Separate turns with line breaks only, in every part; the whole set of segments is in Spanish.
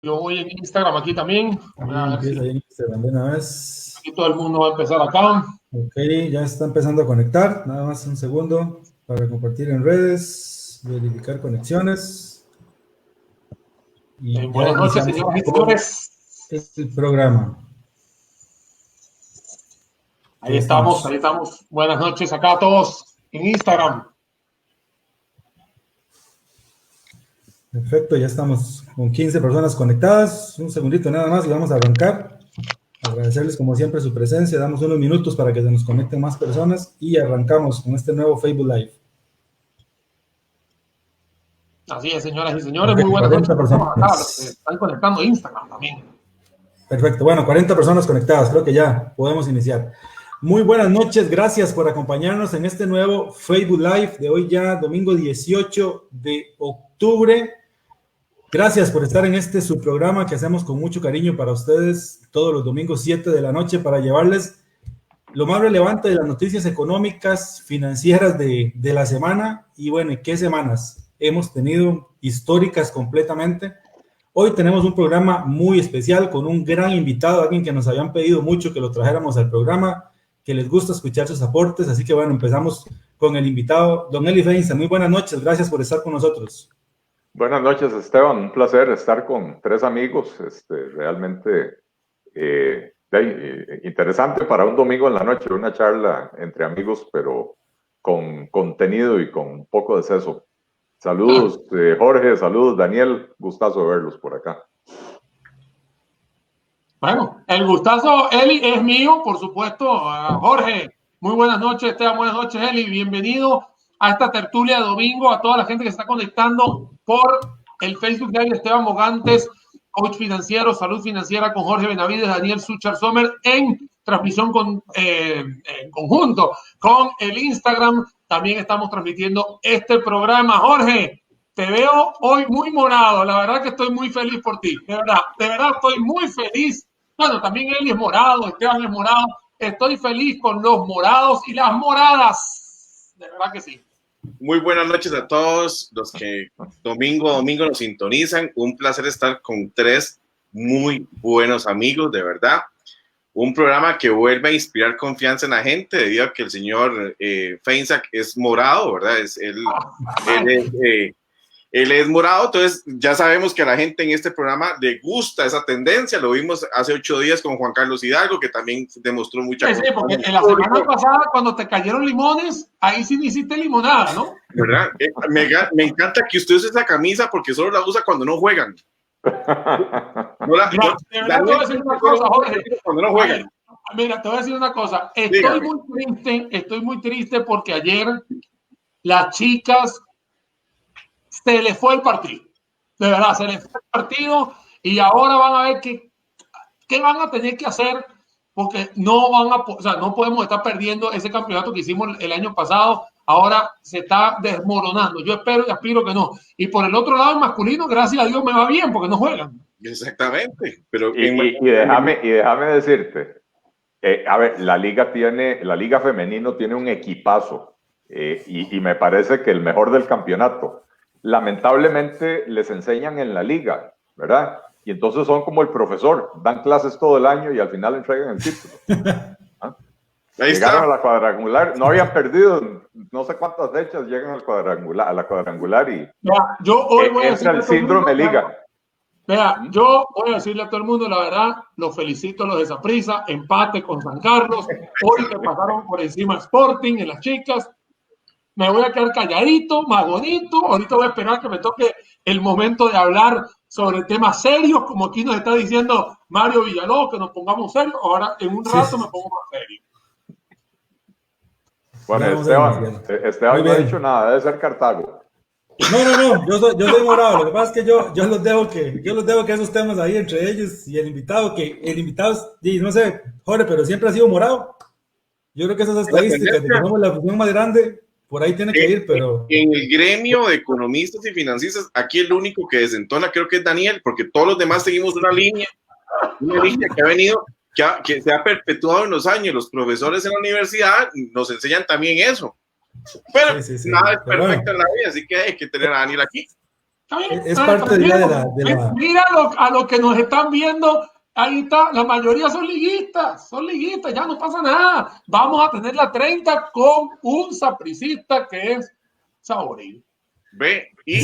Yo voy en Instagram aquí también.
Empieza ahí en Instagram de una vez.
Aquí todo el mundo va a empezar acá.
Ok, ya está empezando a conectar. Nada más un segundo para compartir en redes, verificar conexiones. Y ya
Buenas noches,
iniciamos
señoras y
con
señores.
el programa.
Ahí estamos, ahí estamos. Buenas noches acá a todos en Instagram.
Perfecto, ya estamos con 15 personas conectadas. Un segundito nada más y vamos a arrancar. Agradecerles como siempre su presencia. Damos unos minutos para que se nos conecten más personas y arrancamos con este nuevo Facebook Live.
Así es, señoras y señores.
Okay,
muy buenas noches.
Acá,
los que están conectando a Instagram también.
Perfecto, bueno, 40 personas conectadas. Creo que ya podemos iniciar. Muy buenas noches, gracias por acompañarnos en este nuevo Facebook Live de hoy ya, domingo 18 de octubre. Gracias por estar en este su programa que hacemos con mucho cariño para ustedes todos los domingos 7 de la noche para llevarles lo más relevante de las noticias económicas, financieras de la semana. Y bueno, ¿qué semanas hemos tenido? Históricas completamente. Hoy tenemos un programa muy especial con un gran invitado, alguien que nos habían pedido mucho que lo trajéramos al programa, que les gusta escuchar sus aportes. Así que bueno, empezamos con el invitado, don Eli Feinza. Muy buenas noches, gracias por estar con nosotros.
Buenas noches, Esteban. Un placer estar con tres amigos. Realmente interesante para un domingo en la noche, una charla entre amigos, pero con contenido y con un poco de seso. Saludos, Jorge, saludos, Daniel. Gustazo verlos por acá.
Bueno, el gustazo, Eli, es mío, por supuesto. Jorge, muy buenas noches, Esteban, buenas noches, Eli. Bienvenido a esta tertulia de domingo, a toda la gente que se está conectando por el Facebook Live de Esteban Mogantes, coach financiero, salud financiera con Jorge Benavides, Daniel Suchar Sommer, en transmisión en conjunto con el Instagram. También estamos transmitiendo este programa. Jorge, te veo hoy muy morado. La verdad que estoy muy feliz por ti. De verdad estoy muy feliz. Bueno, también él es morado, Esteban es morado. Estoy feliz con los morados y las moradas. De verdad que sí.
Muy buenas noches a todos los que domingo a domingo nos sintonizan. Un placer estar con tres muy buenos amigos, de verdad. Un programa que vuelve a inspirar confianza en la gente debido a que el señor Feinza es morado, ¿verdad? Él es morado, entonces ya sabemos que a la gente en este programa le gusta esa tendencia. Lo vimos hace 8 días con Juan Carlos Hidalgo, que también demostró mucha
Sí, porque en la semana pasada, cuando te cayeron limones, ahí sí hiciste limonada, ¿no?
¿Verdad? Me encanta que usted use esa camisa porque solo la usa cuando no juegan.
Mira, te voy a decir una cosa, Jorge.
Cuando no juegan.
Mira, te voy a decir una cosa. Estoy muy triste porque ayer las chicas se les fue el partido. De verdad, se les fue el partido y ahora van a ver qué van a tener que hacer porque no podemos estar perdiendo ese campeonato que hicimos el año pasado. Ahora se está desmoronando. Yo espero y aspiro que no. Y por el otro lado, el masculino, gracias a Dios, me va bien porque no juegan.
Exactamente. Pero
déjame decirte, a ver, la liga femenino tiene un equipazo y me parece que el mejor del campeonato. Lamentablemente les enseñan en la liga, ¿verdad? Y entonces son como el profesor, dan clases todo el año y al final entregan el título. ¿Ah? Llegaron a la cuadrangular, no habían perdido no sé cuántas fechas, llegan a la cuadrangular y
yo hoy voy a
entra el síndrome liga.
Vea, yo voy a decirle a todo el mundo la verdad, los felicito a los de Saprissa, empate con San Carlos, hoy le pasaron por encima Sporting en las chicas. Me voy a quedar calladito, más bonito. Ahorita voy a esperar que me toque el momento de hablar sobre temas serios, como aquí nos está diciendo Mario Villalobos, que nos pongamos serios. Ahora, en un rato me pongo más serio.
Bueno, Esteban no ha dicho nada, debe ser Cartago.
No, yo soy morado. Lo que pasa es que yo los dejo que esos temas ahí entre ellos y el invitado, no sé, Jorge, pero siempre ha sido morado. Yo creo que esas estadísticas de que somos la fusión más grande, por ahí tiene que ir, pero...
En el gremio de economistas y financistas, aquí el único que desentona creo que es Daniel, porque todos los demás seguimos una línea que ha venido, que se ha perpetuado en los años. Los profesores en la universidad nos enseñan también eso. Pero nada es perfecto en la vida, así que hay que tener a Daniel aquí.
Es parte de la...
Mira a lo que nos están viendo. Ahí está, la mayoría son liguistas, ya no pasa nada. Vamos a tener la 30 con un sapricista que es Saborín.
Ve, y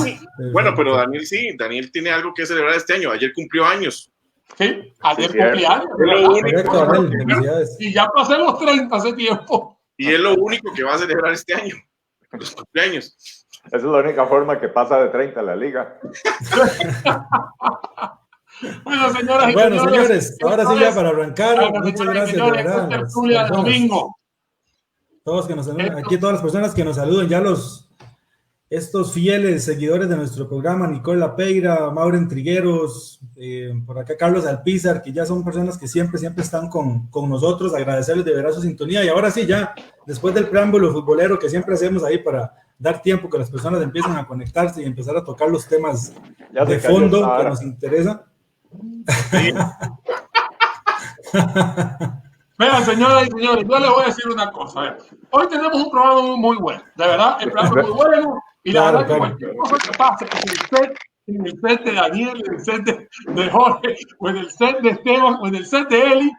bueno, pero Daniel sí, Daniel tiene algo que celebrar este año. Ayer cumplió años.
Sí, ayer cumplió años. Y ya pasé los 30 hace tiempo.
Y es lo único que va a celebrar este año, los cumpleaños.
Esa es la única forma que pasa de 30 la liga.
Bueno, señoras y señores,
ahora sí ya para arrancar, muchas gracias,
señores, de verdad. Tertulia de domingo.
Todas las personas que nos saluden, ya estos fieles seguidores de nuestro programa, Nicola Peira, Mauren Trigueros, por acá Carlos Alpizar, que ya son personas que siempre están con nosotros, agradecerles de verdad su sintonía. Y ahora sí, ya después del preámbulo futbolero que siempre hacemos ahí para dar tiempo que las personas empiecen a conectarse y empezar a tocar los temas de fondo que nos interesan.
Sí.
Vean, señoras y señores, yo les voy a decir una cosa. Hoy tenemos un programa muy bueno, de verdad, el programa es muy bueno. Y la verdad que cualquier cosa que pase en el set de Daniel, en el set de Jorge, o en el set de Esteban, o en el set de Eli,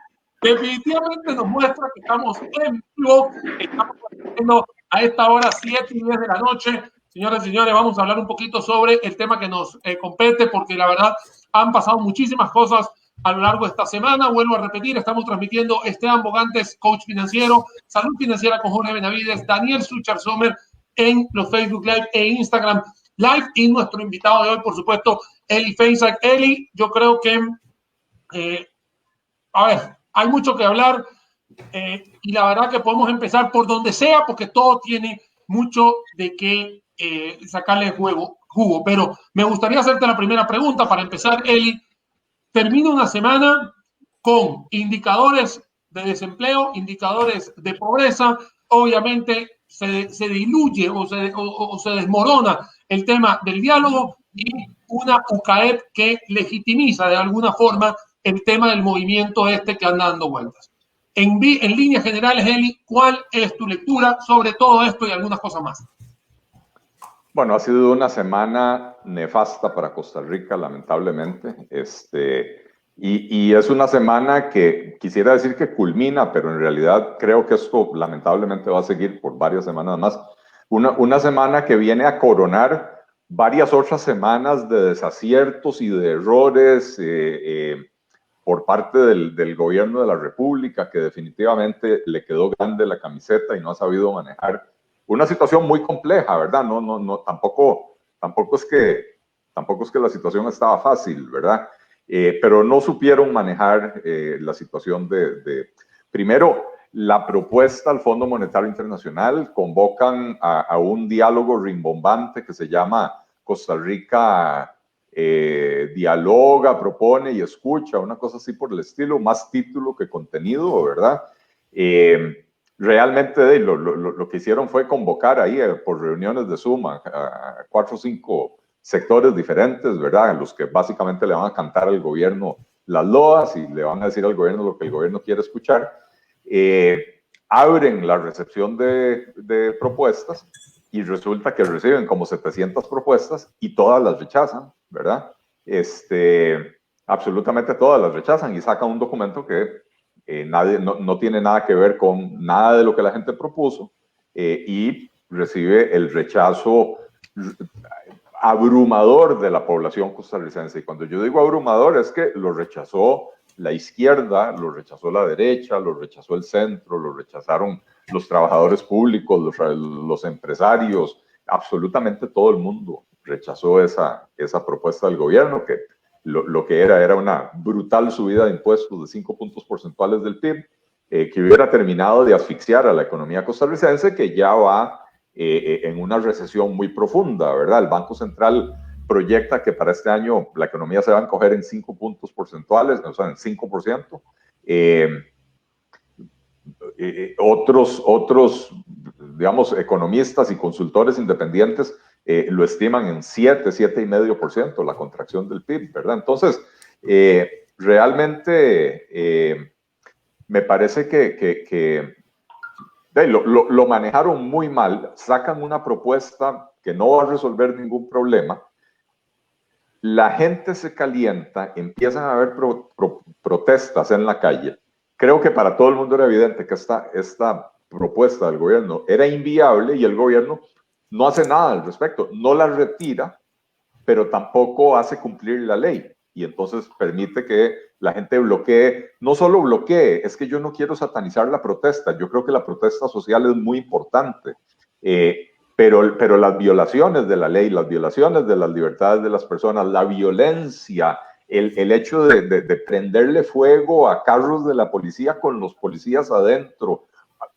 definitivamente nos muestra que estamos en vivo, estamos haciendo a esta hora 7:10 de la noche. Señoras y señores, vamos a hablar un poquito sobre el tema que nos compete, porque la verdad han pasado muchísimas cosas a lo largo de esta semana. Vuelvo a repetir, estamos transmitiendo Esteban Bogantes, coach financiero, Salud Financiera con Jorge Benavides, Daniel Suchar Sommer en los Facebook Live e Instagram Live, y nuestro invitado de hoy, por supuesto, Eli Feinsack. Eli, yo creo que hay mucho que hablar y la verdad que podemos empezar por donde sea, porque todo tiene mucho de qué sacarle jugo, pero me gustaría hacerte la primera pregunta para empezar, Eli. Termina una semana con indicadores de desempleo, indicadores de pobreza. Obviamente se diluye o se desmorona el tema del diálogo, y una UCAEP que legitimiza de alguna forma el tema del movimiento que anda dando vueltas. En líneas generales, Eli, ¿cuál es tu lectura sobre todo esto y algunas cosas más?
Bueno, ha sido una semana nefasta para Costa Rica, lamentablemente. Y es una semana que quisiera decir que culmina, pero en realidad creo que esto lamentablemente va a seguir por varias semanas más. Una semana que viene a coronar varias otras semanas de desaciertos y de errores por parte del gobierno de la República, que definitivamente le quedó grande la camiseta y no ha sabido manejar una situación muy compleja, ¿verdad? Tampoco es que la situación estaba fácil, ¿verdad? Pero no supieron manejar la situación primero, la propuesta al Fondo Monetario Internacional. Convocan a un diálogo rimbombante que se llama Costa Rica dialoga, propone y escucha, una cosa así por el estilo, más título que contenido, ¿verdad? Realmente lo que hicieron fue convocar ahí por reuniones de Zoom a 4 o 5 sectores diferentes, ¿verdad? En los que básicamente le van a cantar al gobierno las loas y le van a decir al gobierno lo que el gobierno quiere escuchar. Abren la recepción de propuestas y resulta que reciben como 700 propuestas y todas las rechazan, ¿verdad? Absolutamente todas las rechazan y sacan un documento que no tiene nada que ver con nada de lo que la gente propuso y recibe el rechazo abrumador de la población costarricense. Y cuando yo digo abrumador es que lo rechazó la izquierda, lo rechazó la derecha, lo rechazó el centro, lo rechazaron los trabajadores públicos, los empresarios, absolutamente todo el mundo rechazó esa propuesta del gobierno, que lo que era una brutal subida de impuestos de 5 puntos porcentuales del PIB, que hubiera terminado de asfixiar a la economía costarricense, que ya va en una recesión muy profunda, ¿verdad? El Banco Central proyecta que para este año la economía se va a encoger en 5 puntos porcentuales, o sea, en 5%. Otros, digamos, economistas y consultores independientes lo estiman en 7,5% la contracción del PIB, ¿verdad? Entonces, realmente me parece que lo manejaron muy mal. Sacan una propuesta que no va a resolver ningún problema la gente se calienta, empiezan a haber protestas en la calle. Creo que para todo el mundo era evidente que esta propuesta del gobierno era inviable y el gobierno no hace nada al respecto, no la retira, pero tampoco hace cumplir la ley. Y entonces permite que la gente bloquee, no solo bloquee, es que yo no quiero satanizar la protesta, yo creo que la protesta social es muy importante, pero las violaciones de la ley, las violaciones de las libertades de las personas, la violencia, el hecho de prenderle fuego a carros de la policía con los policías adentro,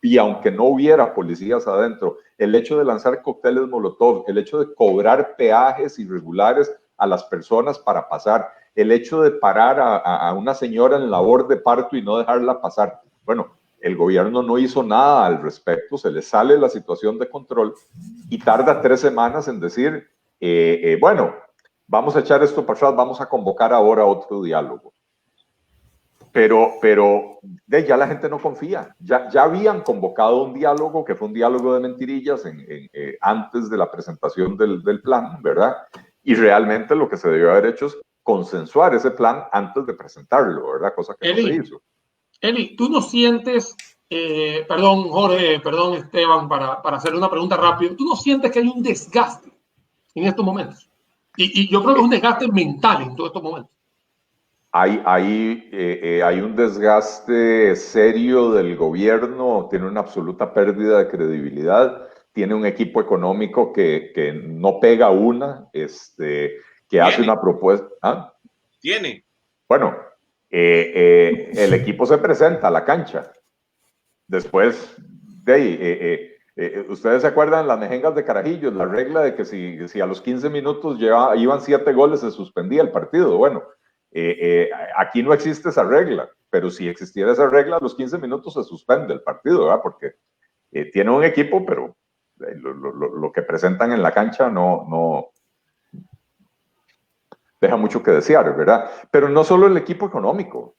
y aunque no hubiera policías adentro, el hecho de lanzar cócteles Molotov, el hecho de cobrar peajes irregulares a las personas para pasar, el hecho de parar a una señora en labor de parto y no dejarla pasar. Bueno, el gobierno no hizo nada al respecto, se le sale la situación de control y tarda 3 semanas en decir, bueno, vamos a echar esto para atrás, vamos a convocar ahora otro diálogo. Pero ya la gente no confía. Ya habían convocado un diálogo, que fue un diálogo de mentirillas antes de la presentación del plan, ¿verdad? Y realmente lo que se debió haber hecho es consensuar ese plan antes de presentarlo, ¿verdad? Cosa que no se hizo.
Eli, ¿tú no sientes, perdón Jorge, perdón Esteban, para hacer una pregunta rápida, ¿tú no sientes que hay un desgaste en estos momentos? Y yo creo que es un desgaste mental en todos estos momentos.
Hay un desgaste serio del gobierno, tiene una absoluta pérdida de credibilidad, tiene un equipo económico que no pega una, que hace una propuesta. ¿Ah?
Tiene.
Bueno, el equipo se presenta a la cancha. Después de ahí, ustedes se acuerdan las mejengas de Carajillo, la regla de que si a los 15 minutos iban 7 goles se suspendía el partido. Bueno, aquí no existe esa regla, pero si existiera esa regla, a los 15 minutos se suspende el partido, ¿verdad? Porque tiene un equipo, pero lo que presentan en la cancha no deja mucho que desear, ¿verdad? Pero no solo el equipo económico,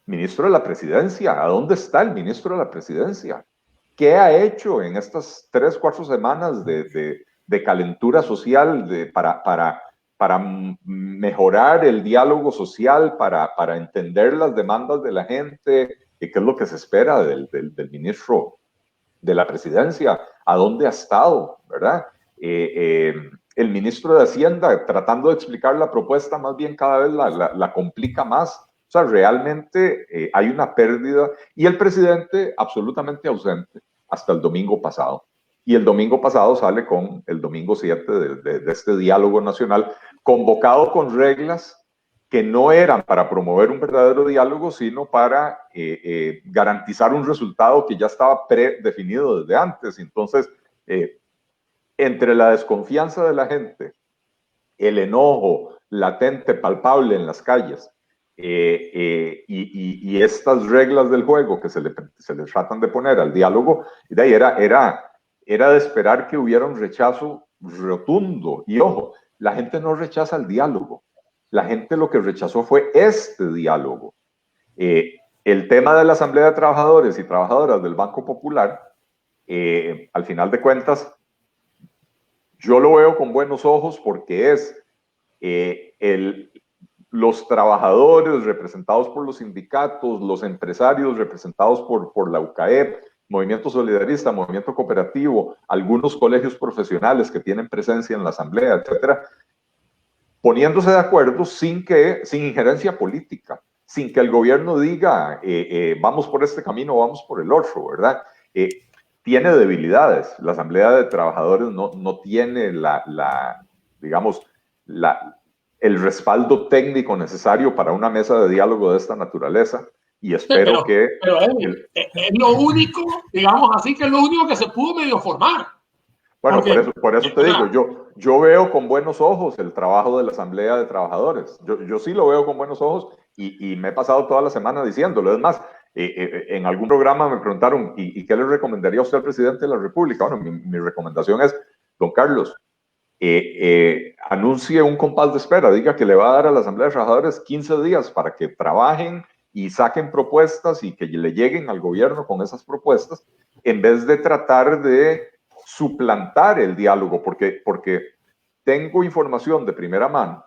ministro de la Presidencia, ¿a dónde está el ministro de la Presidencia? ¿Qué ha hecho en estas 3, 4 semanas de calentura social para mejorar el diálogo social, para entender las demandas de la gente? ¿Qué es lo que se espera del ministro de la Presidencia? ¿A dónde ha estado, verdad? El ministro de Hacienda, tratando de explicar la propuesta, más bien cada vez la complica más. O sea, realmente hay una pérdida y el presidente absolutamente ausente hasta el domingo pasado. Y el domingo pasado sale con el domingo 7 de este diálogo nacional, convocado con reglas que no eran para promover un verdadero diálogo, sino para garantizar un resultado que ya estaba predefinido desde antes. Entonces, entre la desconfianza de la gente, el enojo latente, palpable en las calles, y estas reglas del juego que se le tratan de poner al diálogo, de ahí era de esperar que hubiera un rechazo rotundo. Y ojo, la gente no rechaza el diálogo. La gente lo que rechazó fue este diálogo. El tema de la Asamblea de Trabajadores y Trabajadoras del Banco Popular, al final de cuentas, yo lo veo con buenos ojos porque es los trabajadores representados por los sindicatos, los empresarios representados por la UCAEP, Movimiento Solidarista, Movimiento Cooperativo, algunos colegios profesionales que tienen presencia en la Asamblea, etcétera, poniéndose de acuerdo sin injerencia política, sin que el gobierno diga vamos por este camino, vamos por el otro, ¿verdad? Tiene debilidades. La Asamblea de Trabajadores no tiene el respaldo técnico necesario para una mesa de diálogo de esta naturaleza. Y espero
pero es lo único, digamos así, que es lo único que se pudo medio formar.
Bueno, por eso te digo, yo veo con buenos ojos el trabajo de la Asamblea de Trabajadores. Yo sí lo veo con buenos ojos y me he pasado toda la semana diciéndolo. Es más, en algún programa me preguntaron, ¿y qué le recomendaría a usted al presidente de la República? Bueno, mi recomendación es, don Carlos, anuncie un compás de espera, diga que le va a dar a la Asamblea de Trabajadores 15 días para que trabajen y saquen propuestas y que le lleguen al gobierno con esas propuestas, en vez de tratar de suplantar el diálogo, porque tengo información de primera mano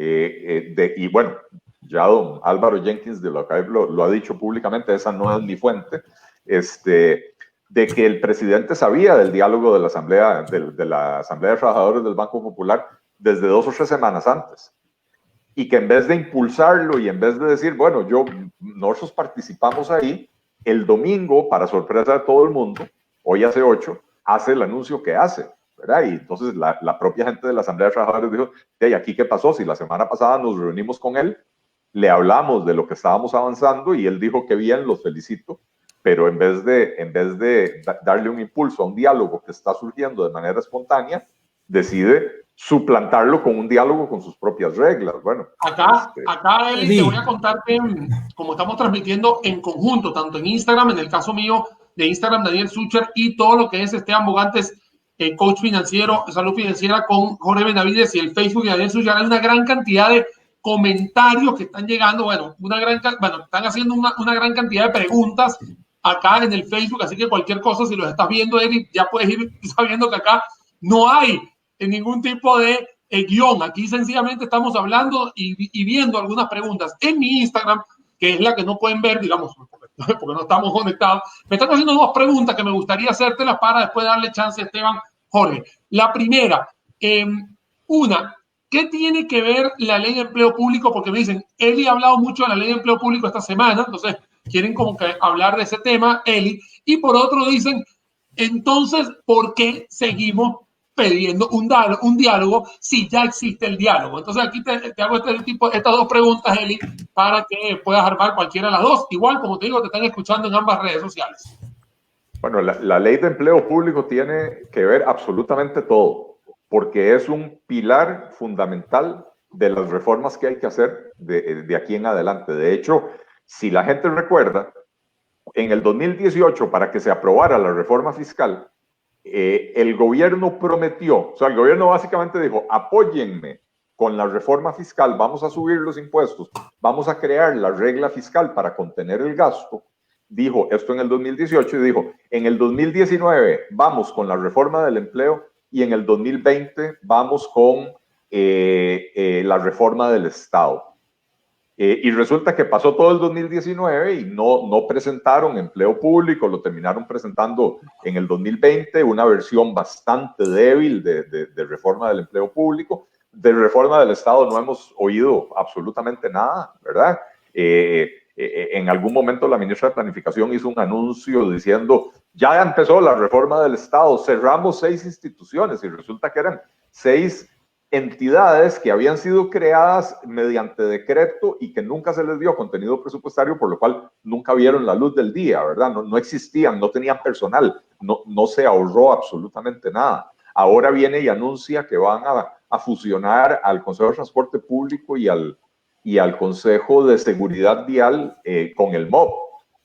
y bueno, ya don Álvaro Jenkins de lo ha dicho públicamente, esa no es mi fuente, de que el presidente sabía del diálogo de la Asamblea de Trabajadores del Banco Popular desde 2 o 3 semanas antes. Y que en vez de impulsarlo y en vez de decir, bueno, nosotros participamos ahí, el domingo, para sorpresa de todo el mundo, hoy hace 8, hace el anuncio que hace, ¿verdad? Y entonces la propia gente de la Asamblea de Trabajadores dijo, ¿y aquí qué pasó? Si la semana pasada nos reunimos con él, le hablamos de lo que estábamos avanzando y él dijo que bien, los felicito, pero en vez de darle un impulso a un diálogo que está surgiendo de manera espontánea, decide suplantarlo con un diálogo con sus propias reglas. Bueno,
acá Eli, te voy a contar que como estamos transmitiendo en conjunto, tanto en Instagram, en el caso mío de Instagram, Daniel Sucher, y todo lo que es Esteban Bogantes, coach financiero, salud financiera con Jorge Benavides, y el Facebook de Daniel Sucher, hay una gran cantidad de comentarios que están llegando, están haciendo una gran cantidad de preguntas acá en el Facebook, así que cualquier cosa, si los estás viendo, Eli, ya puedes ir sabiendo que acá no hay ningún tipo de guión. Aquí sencillamente estamos hablando y viendo algunas preguntas. En mi Instagram, que es la que no pueden ver, digamos, porque no estamos conectados, me están haciendo 2 preguntas que me gustaría hacértelas para después darle chance a Esteban, Jorge. La primera, una, ¿qué tiene que ver la ley de empleo público? Porque me dicen, Eli ha hablado mucho de la ley de empleo público esta semana, entonces quieren como que hablar de ese tema, Eli. Y por otro dicen, entonces, ¿por qué seguimos pidiendo un diálogo si ya existe el diálogo? Entonces aquí te hago estas 2 preguntas, Eli, para que puedas armar cualquiera de las 2. Igual, como te digo, te están escuchando en ambas redes sociales.
Bueno, la ley de empleo público tiene que ver absolutamente todo, porque es un pilar fundamental de las reformas que hay que hacer de aquí en adelante. De hecho, si la gente recuerda, en el 2018, para que se aprobara la reforma fiscal, el gobierno prometió, o sea, el gobierno básicamente dijo, apóyenme con la reforma fiscal, vamos a subir los impuestos, vamos a crear la regla fiscal para contener el gasto. Dijo esto en el 2018 y dijo, en el 2019 vamos con la reforma del empleo y en el 2020 vamos con la reforma del Estado. Y resulta que pasó todo el 2019 y no presentaron empleo público, lo terminaron presentando en el 2020, una versión bastante débil de reforma del empleo público. De reforma del Estado no hemos oído absolutamente nada, ¿verdad? En algún momento la ministra de Planificación hizo un anuncio diciendo, ya empezó la reforma del Estado, cerramos 6 instituciones, y resulta que eran 6 entidades que habían sido creadas mediante decreto y que nunca se les dio contenido presupuestario, por lo cual nunca vieron la luz del día, ¿verdad? No existían, no tenían personal, no se ahorró absolutamente nada. Ahora viene y anuncia que van a fusionar al Consejo de Transporte Público y al Consejo de Seguridad Vial con el MOB.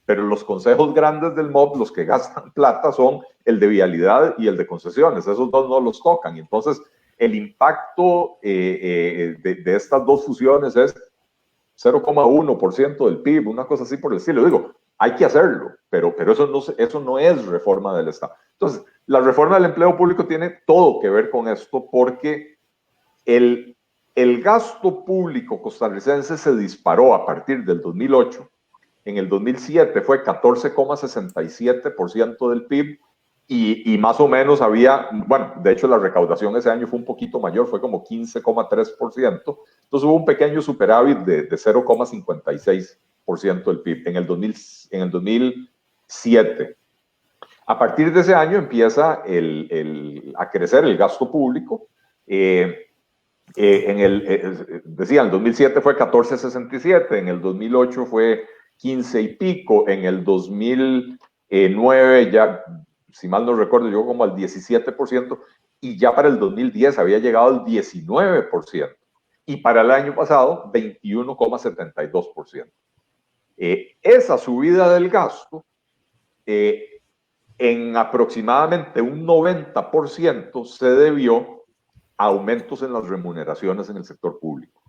Pero los consejos grandes del MOB, los que gastan plata, son el de vialidad y el de concesiones. Esos 2 no los tocan. Y entonces, el impacto de estas 2 fusiones es 0,1% del PIB, una cosa así por el estilo. Digo, hay que hacerlo, pero eso no es reforma del Estado. Entonces, la reforma del empleo público tiene todo que ver con esto, porque el gasto público costarricense se disparó a partir del 2008. En el 2007 fue 14,67% del PIB, y más o menos había, bueno, de hecho la recaudación ese año fue un poquito mayor, fue como 15,3%, entonces hubo un pequeño superávit de 0,56% del PIB en el 2007. A partir de ese año empieza a crecer el gasto público. Decía, en el 2007 fue 14,67, en el 2008 fue 15 y pico, en el 2009 ya, si mal no recuerdo, llegó como al 17%, y ya para el 2010 había llegado al 19%, y para el año pasado 21,72%. Esa subida del gasto, en aproximadamente un 90% se debió a aumentos en las remuneraciones en el sector público.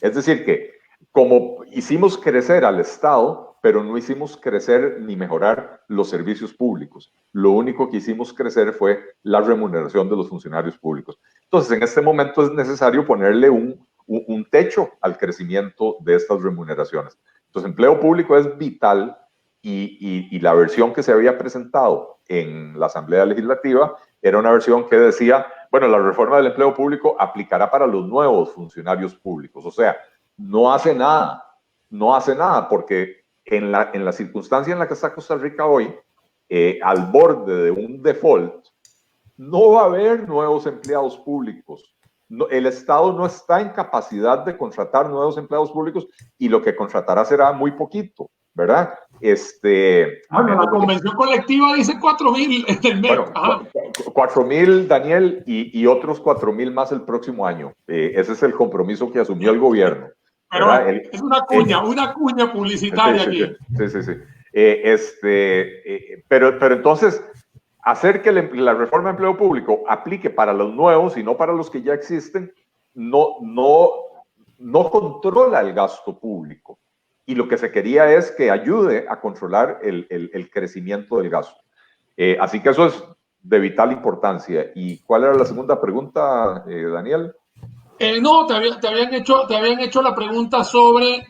Es decir que, como hicimos crecer al Estado, pero no hicimos crecer ni mejorar los servicios públicos. Lo único que hicimos crecer fue la remuneración de los funcionarios públicos. Entonces, en este momento es necesario ponerle un un techo al crecimiento de estas remuneraciones. Entonces, empleo público es vital y la versión que se había presentado en la Asamblea Legislativa era una versión que decía, bueno, la reforma del empleo público aplicará para los nuevos funcionarios públicos. O sea, no hace nada, porque en la circunstancia en la que está Costa Rica hoy, al borde de un default, no va a haber nuevos empleados públicos. No, el Estado no está en capacidad de contratar nuevos empleados públicos y lo que contratará será muy poquito, ¿verdad?
Bueno, la convención colectiva dice 4,000 en el mes.
Bueno, 4,000, Daniel, y otros 4,000 más el próximo año. Ese es el compromiso que asumió el gobierno.
Pero es una cuña publicitaria aquí.
Sí. Pero entonces, hacer que la reforma de empleo público aplique para los nuevos y no para los que ya existen, no controla el gasto público. Y lo que se quería es que ayude a controlar el crecimiento del gasto. Así que eso es de vital importancia. ¿Y cuál era la segunda pregunta, Daniel?
No, te habían hecho la pregunta sobre...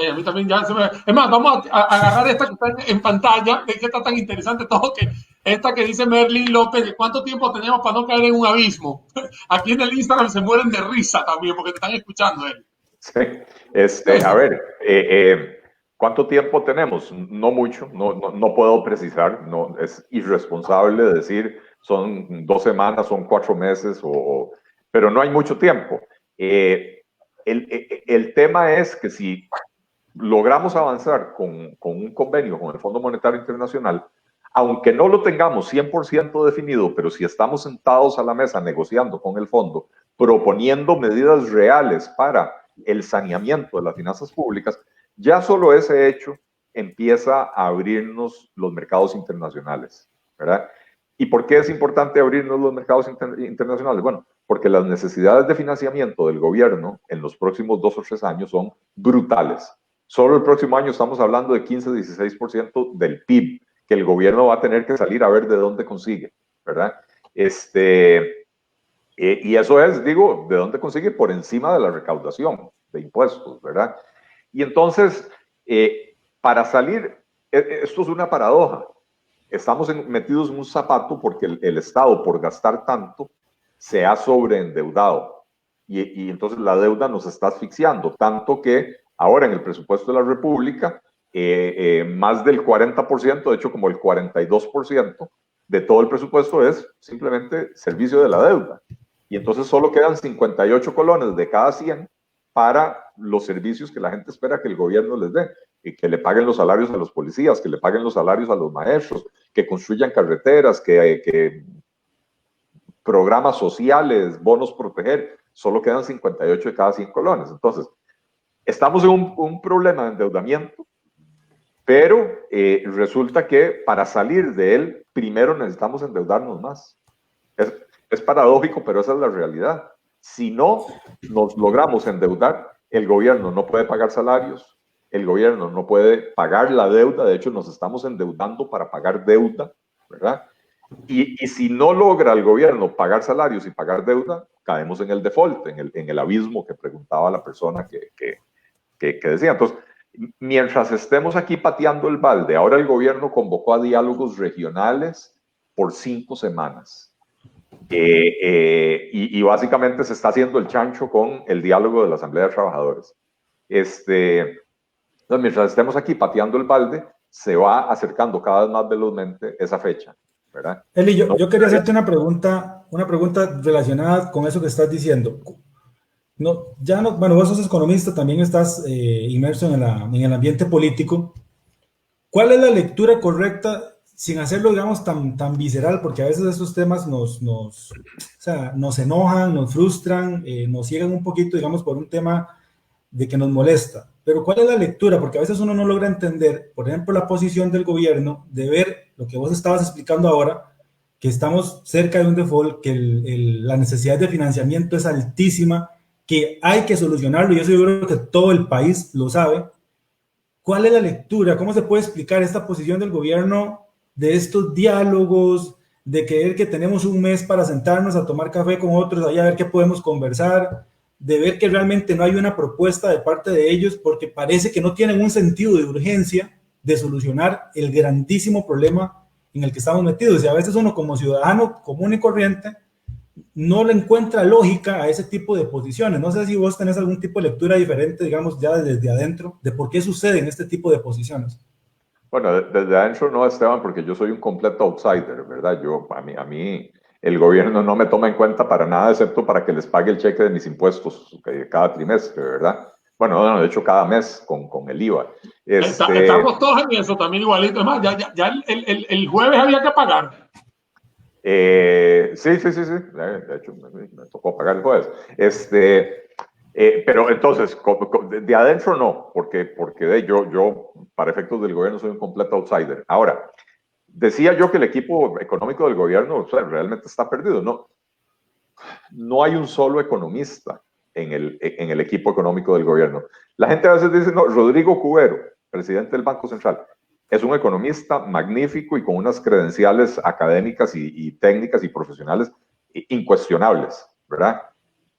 a mí también ya se me... Es más, vamos a agarrar esta que está en pantalla, que está tan interesante todo, que esta que dice Merlin López, de cuánto tiempo tenemos para no caer en un abismo. Aquí en el Instagram se mueren de risa también, porque te están escuchando él.
Sí, a ver, ¿cuánto tiempo tenemos? No mucho, no puedo precisar, no, es irresponsable decir son 2 semanas, son 4 meses, pero no hay mucho tiempo. El tema es que si logramos avanzar con un convenio con el Fondo Monetario Internacional, aunque no lo tengamos 100% definido, pero si estamos sentados a la mesa negociando con el fondo, proponiendo medidas reales para el saneamiento de las finanzas públicas, ya solo ese hecho empieza a abrirnos los mercados internacionales, ¿verdad? ¿Y por qué es importante abrirnos los mercados internacionales? Bueno, porque las necesidades de financiamiento del gobierno en los próximos 2 o 3 años son brutales. Solo el próximo año estamos hablando de 15-16% del PIB que el gobierno va a tener que salir a ver de dónde consigue, ¿verdad? Y eso es, digo, ¿de dónde consigue? Por encima de la recaudación de impuestos, ¿verdad? Y entonces, para salir, esto es una paradoja. Estamos metidos en un zapato porque el Estado, por gastar tanto, se ha sobreendeudado. Y entonces la deuda nos está asfixiando, tanto que ahora en el presupuesto de la República, más del 40%, de hecho como el 42% de todo el presupuesto es simplemente servicio de la deuda. Y entonces solo quedan 58 colones de cada 100 para los servicios que la gente espera que el gobierno les dé, y que le paguen los salarios a los policías, que le paguen los salarios a los maestros, que construyan carreteras, que programas sociales, bonos proteger, solo quedan 58 de cada 100 colones. Entonces, estamos en un problema de endeudamiento, pero resulta que para salir de él, primero necesitamos endeudarnos más. Es paradójico, pero esa es la realidad. Si no nos logramos endeudar, el gobierno no puede pagar salarios, el gobierno no puede pagar la deuda, de hecho nos estamos endeudando para pagar deuda, ¿verdad? Y si no logra el gobierno pagar salarios y pagar deuda, caemos en el default, en el abismo que preguntaba la persona que decía. Entonces, mientras estemos aquí pateando el balde, ahora el gobierno convocó a diálogos regionales por 5 semanas. Y básicamente se está haciendo el chancho con el diálogo de la Asamblea de Trabajadores. Entonces, mientras estemos aquí pateando el balde, se va acercando cada vez más velozmente esa fecha, ¿verdad?
Eli, yo quería hacerte una pregunta relacionada con eso que estás diciendo. Bueno, vos sos economista, también estás inmerso en el ambiente político. ¿Cuál es la lectura correcta, sin hacerlo, digamos, tan visceral? Porque a veces estos temas nos enojan, nos frustran, nos ciegan un poquito, digamos, por un tema de que nos molesta. Pero ¿cuál es la lectura? Porque a veces uno no logra entender, por ejemplo, la posición del gobierno de ver lo que vos estabas explicando ahora, que estamos cerca de un default, que la necesidad de financiamiento es altísima, que hay que solucionarlo, y eso yo creo que todo el país lo sabe. ¿Cuál es la lectura? ¿Cómo se puede explicar esta posición del gobierno de estos diálogos, de creer que tenemos un mes para sentarnos a tomar café con otros, allá a ver qué podemos conversar? de ver que realmente no hay una propuesta de parte de ellos, porque parece que no tienen un sentido de urgencia de solucionar el grandísimo problema en el que estamos metidos. Y a veces uno como ciudadano común y corriente no le encuentra lógica a ese tipo de posiciones. No sé si vos tenés algún tipo de lectura diferente, digamos, ya desde adentro, de por qué suceden este tipo de posiciones.
Bueno, desde adentro no, Esteban, porque yo soy un completo outsider, ¿verdad? A mí el gobierno no me toma en cuenta para nada, excepto para que les pague el cheque de mis impuestos cada trimestre, ¿verdad? Bueno, de hecho, cada mes con el IVA.
Estamos todos en eso también igualito. Es más, ya el jueves había que pagar.
Sí. De hecho, me tocó pagar el jueves. Pero entonces, de adentro no, porque yo, para efectos del gobierno, soy un completo outsider. Ahora, decía yo que el equipo económico del gobierno, o sea, realmente está perdido. No hay un solo economista en el equipo económico del gobierno. La gente a veces dice, no, Rodrigo Cubero, presidente del Banco Central, es un economista magnífico y con unas credenciales académicas y técnicas y profesionales incuestionables, ¿verdad?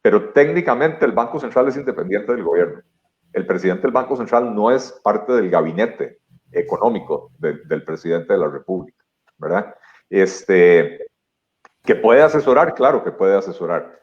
Pero técnicamente el Banco Central es independiente del gobierno. El presidente del Banco Central no es parte del gabinete económico del presidente de la República, ¿verdad? Que puede asesorar, claro que puede asesorar,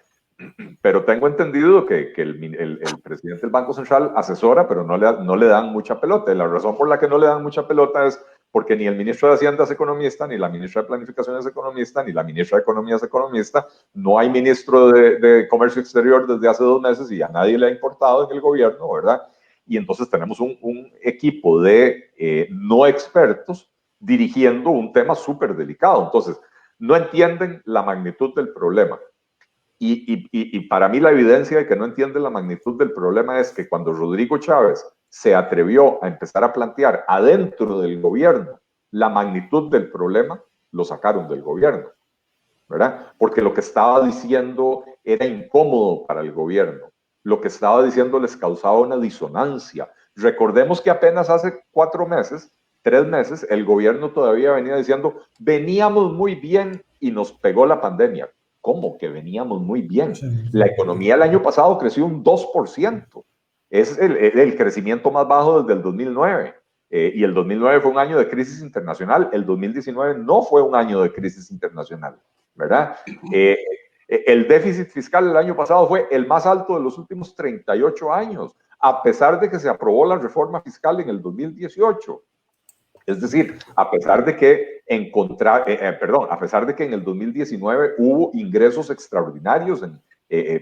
pero tengo entendido que el presidente del Banco Central asesora, pero no le dan mucha pelota. Y la razón por la que no le dan mucha pelota es porque ni el ministro de Hacienda es economista, ni la ministra de Planificación es economista, ni la ministra de Economía es economista. No hay ministro de Comercio Exterior desde hace 2 meses y a nadie le ha importado en el gobierno, ¿verdad? Y entonces tenemos un equipo de no expertos dirigiendo un tema súper delicado. Entonces, no entienden la magnitud del problema. Y para mí la evidencia de que no entienden la magnitud del problema es que cuando Rodrigo Chávez se atrevió a empezar a plantear adentro del gobierno la magnitud del problema, lo sacaron del gobierno, ¿verdad? Porque lo que estaba diciendo era incómodo para el gobierno. Lo que estaba diciendo les causaba una disonancia. Recordemos que apenas hace 4 meses, 3 meses, el gobierno todavía venía diciendo, veníamos muy bien y nos pegó la pandemia. ¿Cómo que veníamos muy bien? La economía el año pasado creció un 2%. Es el crecimiento más bajo desde el 2009. Y el 2009 fue un año de crisis internacional. El 2019 no fue un año de crisis internacional, ¿verdad? El déficit fiscal el año pasado fue el más alto de los últimos 38 años, a pesar de que se aprobó la reforma fiscal en el 2018. Es decir, a pesar de que a pesar de que en el 2019 hubo ingresos extraordinarios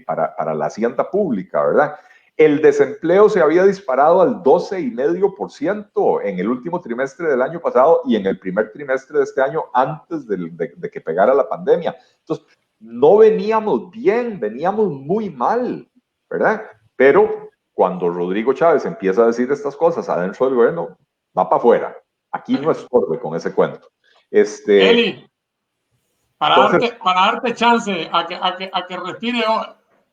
para la hacienda pública, ¿verdad? El desempleo se había disparado al 12,5% en el último trimestre del año pasado y en el primer trimestre de este año antes de que pegara la pandemia. Entonces, no veníamos bien, veníamos muy mal, ¿verdad? Pero cuando Rodrigo Chávez empieza a decir estas cosas adentro del gobierno, va para afuera. Aquí no estorbe con ese cuento.
Eli, para darte chance a que respire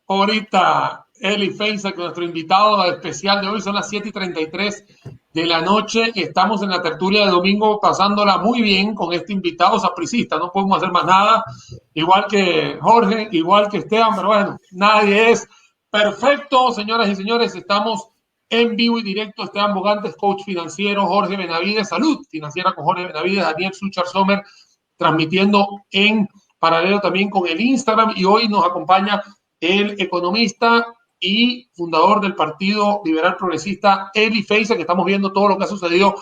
ahorita Eli Feiza, que nuestro invitado especial de hoy, son las 7:33 de la noche. Estamos en la tertulia de domingo pasándola muy bien con este invitado sapricista. No podemos hacer más nada. Igual que Jorge, igual que Esteban, pero bueno, nadie es perfecto, señoras y señores. Estamos en vivo y directo. Esteban Bogantes, coach financiero, Jorge Benavides, salud financiera con Jorge Benavides, Daniel Suchar Sommer, transmitiendo en paralelo también con el Instagram. Y hoy nos acompaña el economista y fundador del Partido Liberal Progresista, Eli Feiza, que estamos viendo todo lo que ha sucedido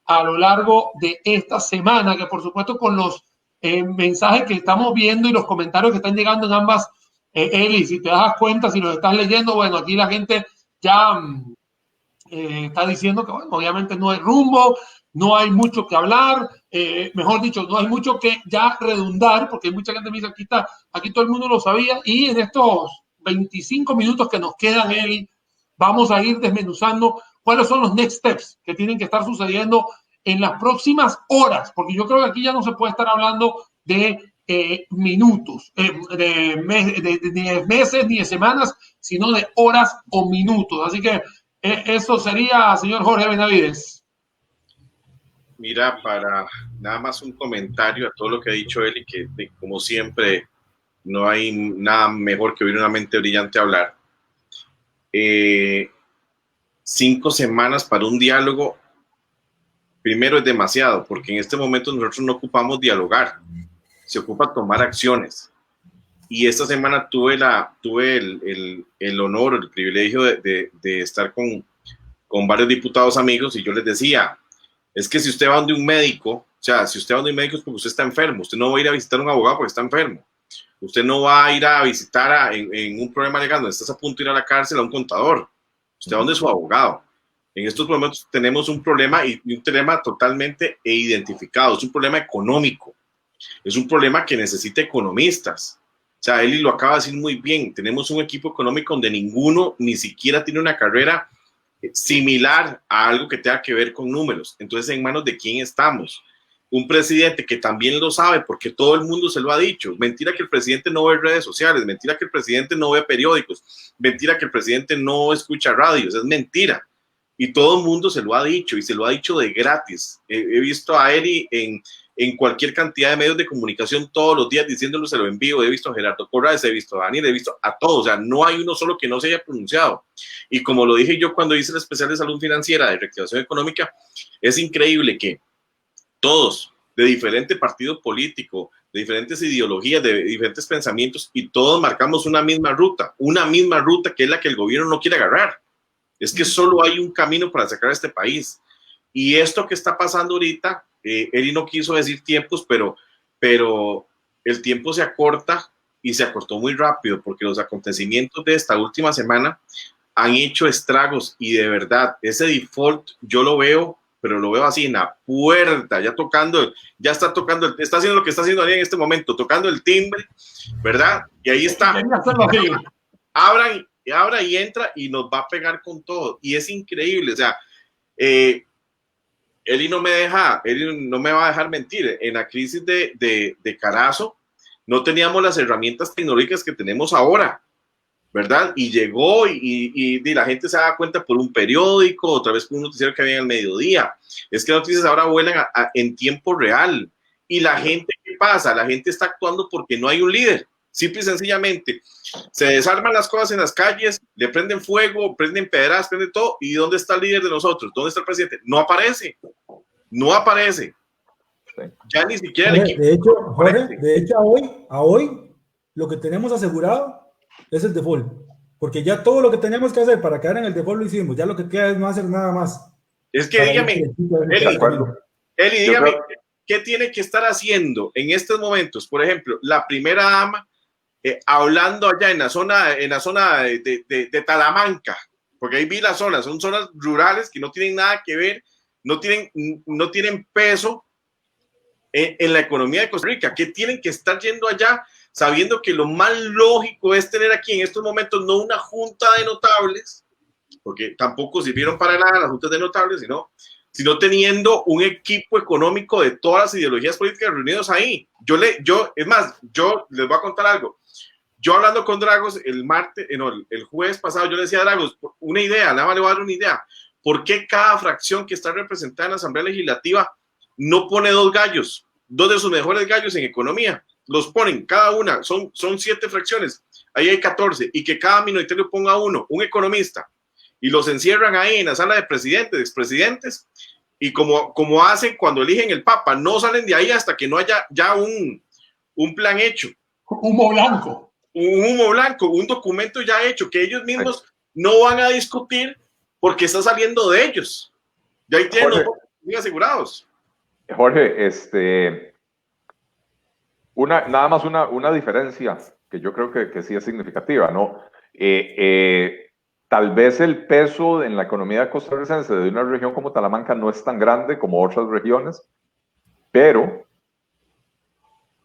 a lo largo de esta semana, que por supuesto con los mensajes que estamos viendo y los comentarios que están llegando en ambas, Eli, si te das cuenta, si los estás leyendo, bueno, aquí la gente ya está diciendo que, bueno, obviamente no hay rumbo, no hay mucho que hablar, mejor dicho, no hay mucho que ya redundar, porque hay mucha gente que me dice, aquí todo el mundo lo sabía, y en estos 25 minutos que nos quedan, Eli, vamos a ir desmenuzando cuáles son los next steps que tienen que estar sucediendo en las próximas horas, porque yo creo que aquí ya no se puede estar hablando de minutos, ni de meses, ni de semanas, sino de horas o minutos. Así que eso sería, señor Jorge Benavides.
Mira, para nada más un comentario a todo lo que ha dicho él, y que como siempre no hay nada mejor que oír una mente brillante hablar. 5 semanas para un diálogo, primero es demasiado, porque en este momento nosotros no ocupamos dialogar, se ocupa tomar acciones. Y esta semana tuve el honor, el privilegio de estar con varios diputados amigos, y yo les decía, es que si usted va donde un médico, o sea, si usted va donde un médico es porque usted está enfermo, usted no va a ir a visitar a un abogado porque está enfermo, usted no va a ir a visitar en un problema legal donde estás a punto de ir a la cárcel a un contador, usted va donde su abogado. En estos momentos tenemos un problema y un tema totalmente identificado, es un problema económico, es un problema que necesita economistas. O sea, Eli lo acaba de decir muy bien, tenemos un equipo económico donde ninguno ni siquiera tiene una carrera similar a algo que tenga que ver con números. Entonces, ¿en manos de quién estamos? Un presidente que también lo sabe porque todo el mundo se lo ha dicho. Mentira que el presidente no ve redes sociales, mentira que el presidente no ve periódicos, mentira que el presidente no escucha radios, es mentira. Y todo el mundo se lo ha dicho, y se lo ha dicho de gratis. He visto a Eli en cualquier cantidad de medios de comunicación todos los días diciéndolo, se lo envío. He visto a Gerardo Corrales, he visto a Daniel, he visto a todos. O sea, no hay uno solo que no se haya pronunciado. Y como lo dije yo cuando hice el especial de salud financiera, de reactivación económica, es increíble que todos, de diferente partido político, de diferentes ideologías, de diferentes pensamientos, y todos marcamos una misma ruta que es la que el gobierno no quiere agarrar. Es que solo hay un camino para sacar a este país. Y esto que está pasando ahorita, Eli no quiso decir tiempos, pero el tiempo se acorta, y se acortó muy rápido, porque los acontecimientos de esta última semana han hecho estragos, y de verdad, ese default yo lo veo, pero lo veo así en la puerta, está haciendo lo que está haciendo Eli en este momento, tocando el timbre, ¿verdad? Y ahí está. Abra y entra, y nos va a pegar con todo. Y es increíble, o sea, Eli no me va a dejar mentir. En la crisis de Carazo no teníamos las herramientas tecnológicas que tenemos ahora, ¿verdad? Y llegó y la gente se da cuenta por un periódico, otra vez por un noticiero que había al mediodía. Es que las noticias ahora vuelan en tiempo real. Y la gente, ¿qué pasa? La gente está actuando porque no hay un líder. Simple y sencillamente, se desarman las cosas en las calles, le prenden fuego, prenden pedras, prenden todo. ¿Y dónde está el líder de nosotros? ¿Dónde está el presidente? No aparece. Ya ni siquiera el equipo.
De hecho, a hoy, lo que tenemos asegurado es el default. Porque ya todo lo que teníamos que hacer para caer en el default lo hicimos. Ya lo que queda es no hacer nada más.
Es que dígame, Eli, dígame, ¿qué tiene que estar haciendo en estos momentos? Por ejemplo, la primera dama, hablando allá en la zona de Talamanca, porque ahí vi las zonas, son zonas rurales que no tienen nada que ver, no tienen peso en la economía de Costa Rica. ¿Qué tienen que estar yendo allá sabiendo que lo más lógico es tener aquí en estos momentos no una junta de notables, porque tampoco sirvieron para nada las juntas de notables, sino teniendo un equipo económico de todas las ideologías políticas reunidos ahí? Es más, yo les voy a contar algo. Yo hablando con Dragos el jueves pasado, yo le decía a Dragos, una idea, nada más le voy a dar una idea. ¿Por qué cada fracción que está representada en la Asamblea Legislativa no pone dos de sus mejores gallos en economía? Los ponen, cada una, son 7 fracciones, ahí hay 14, y que cada minoritario ponga uno, un economista, y los encierran ahí en la sala de presidentes, de expresidentes, y como hacen cuando eligen el Papa, no salen de ahí hasta que no haya ya un plan hecho.
Humo blanco.
Un documento ya hecho, que ellos mismos no van a discutir porque está saliendo de ellos. Ya ahí tienen los votos bien asegurados.
Jorge, nada más una diferencia que yo creo que sí es significativa, ¿no? Tal vez el peso en la economía costarricense de una región como Talamanca no es tan grande como otras regiones, pero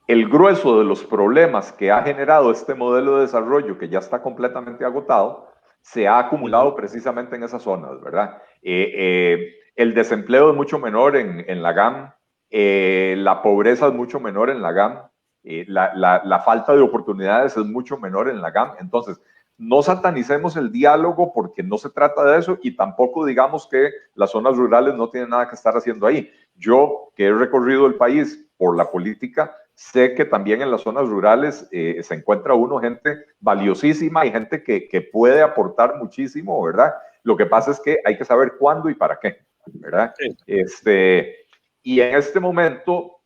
el grueso de los problemas que ha generado este modelo de desarrollo, que ya está completamente agotado, se ha acumulado precisamente en esas zonas, ¿verdad? El desempleo es mucho menor en la GAM, la pobreza es mucho menor en la GAM, la falta de oportunidades es mucho menor en la GAM. Entonces, no satanicemos el diálogo porque no se trata de eso, y tampoco digamos que las zonas rurales no tienen nada que estar haciendo ahí. Yo, que he recorrido el país por la política, sé que también en las zonas rurales se encuentra gente valiosísima y gente que puede aportar muchísimo, ¿verdad? Lo que pasa es que hay que saber cuándo y para qué, ¿verdad?
Sí.
Y en este momento,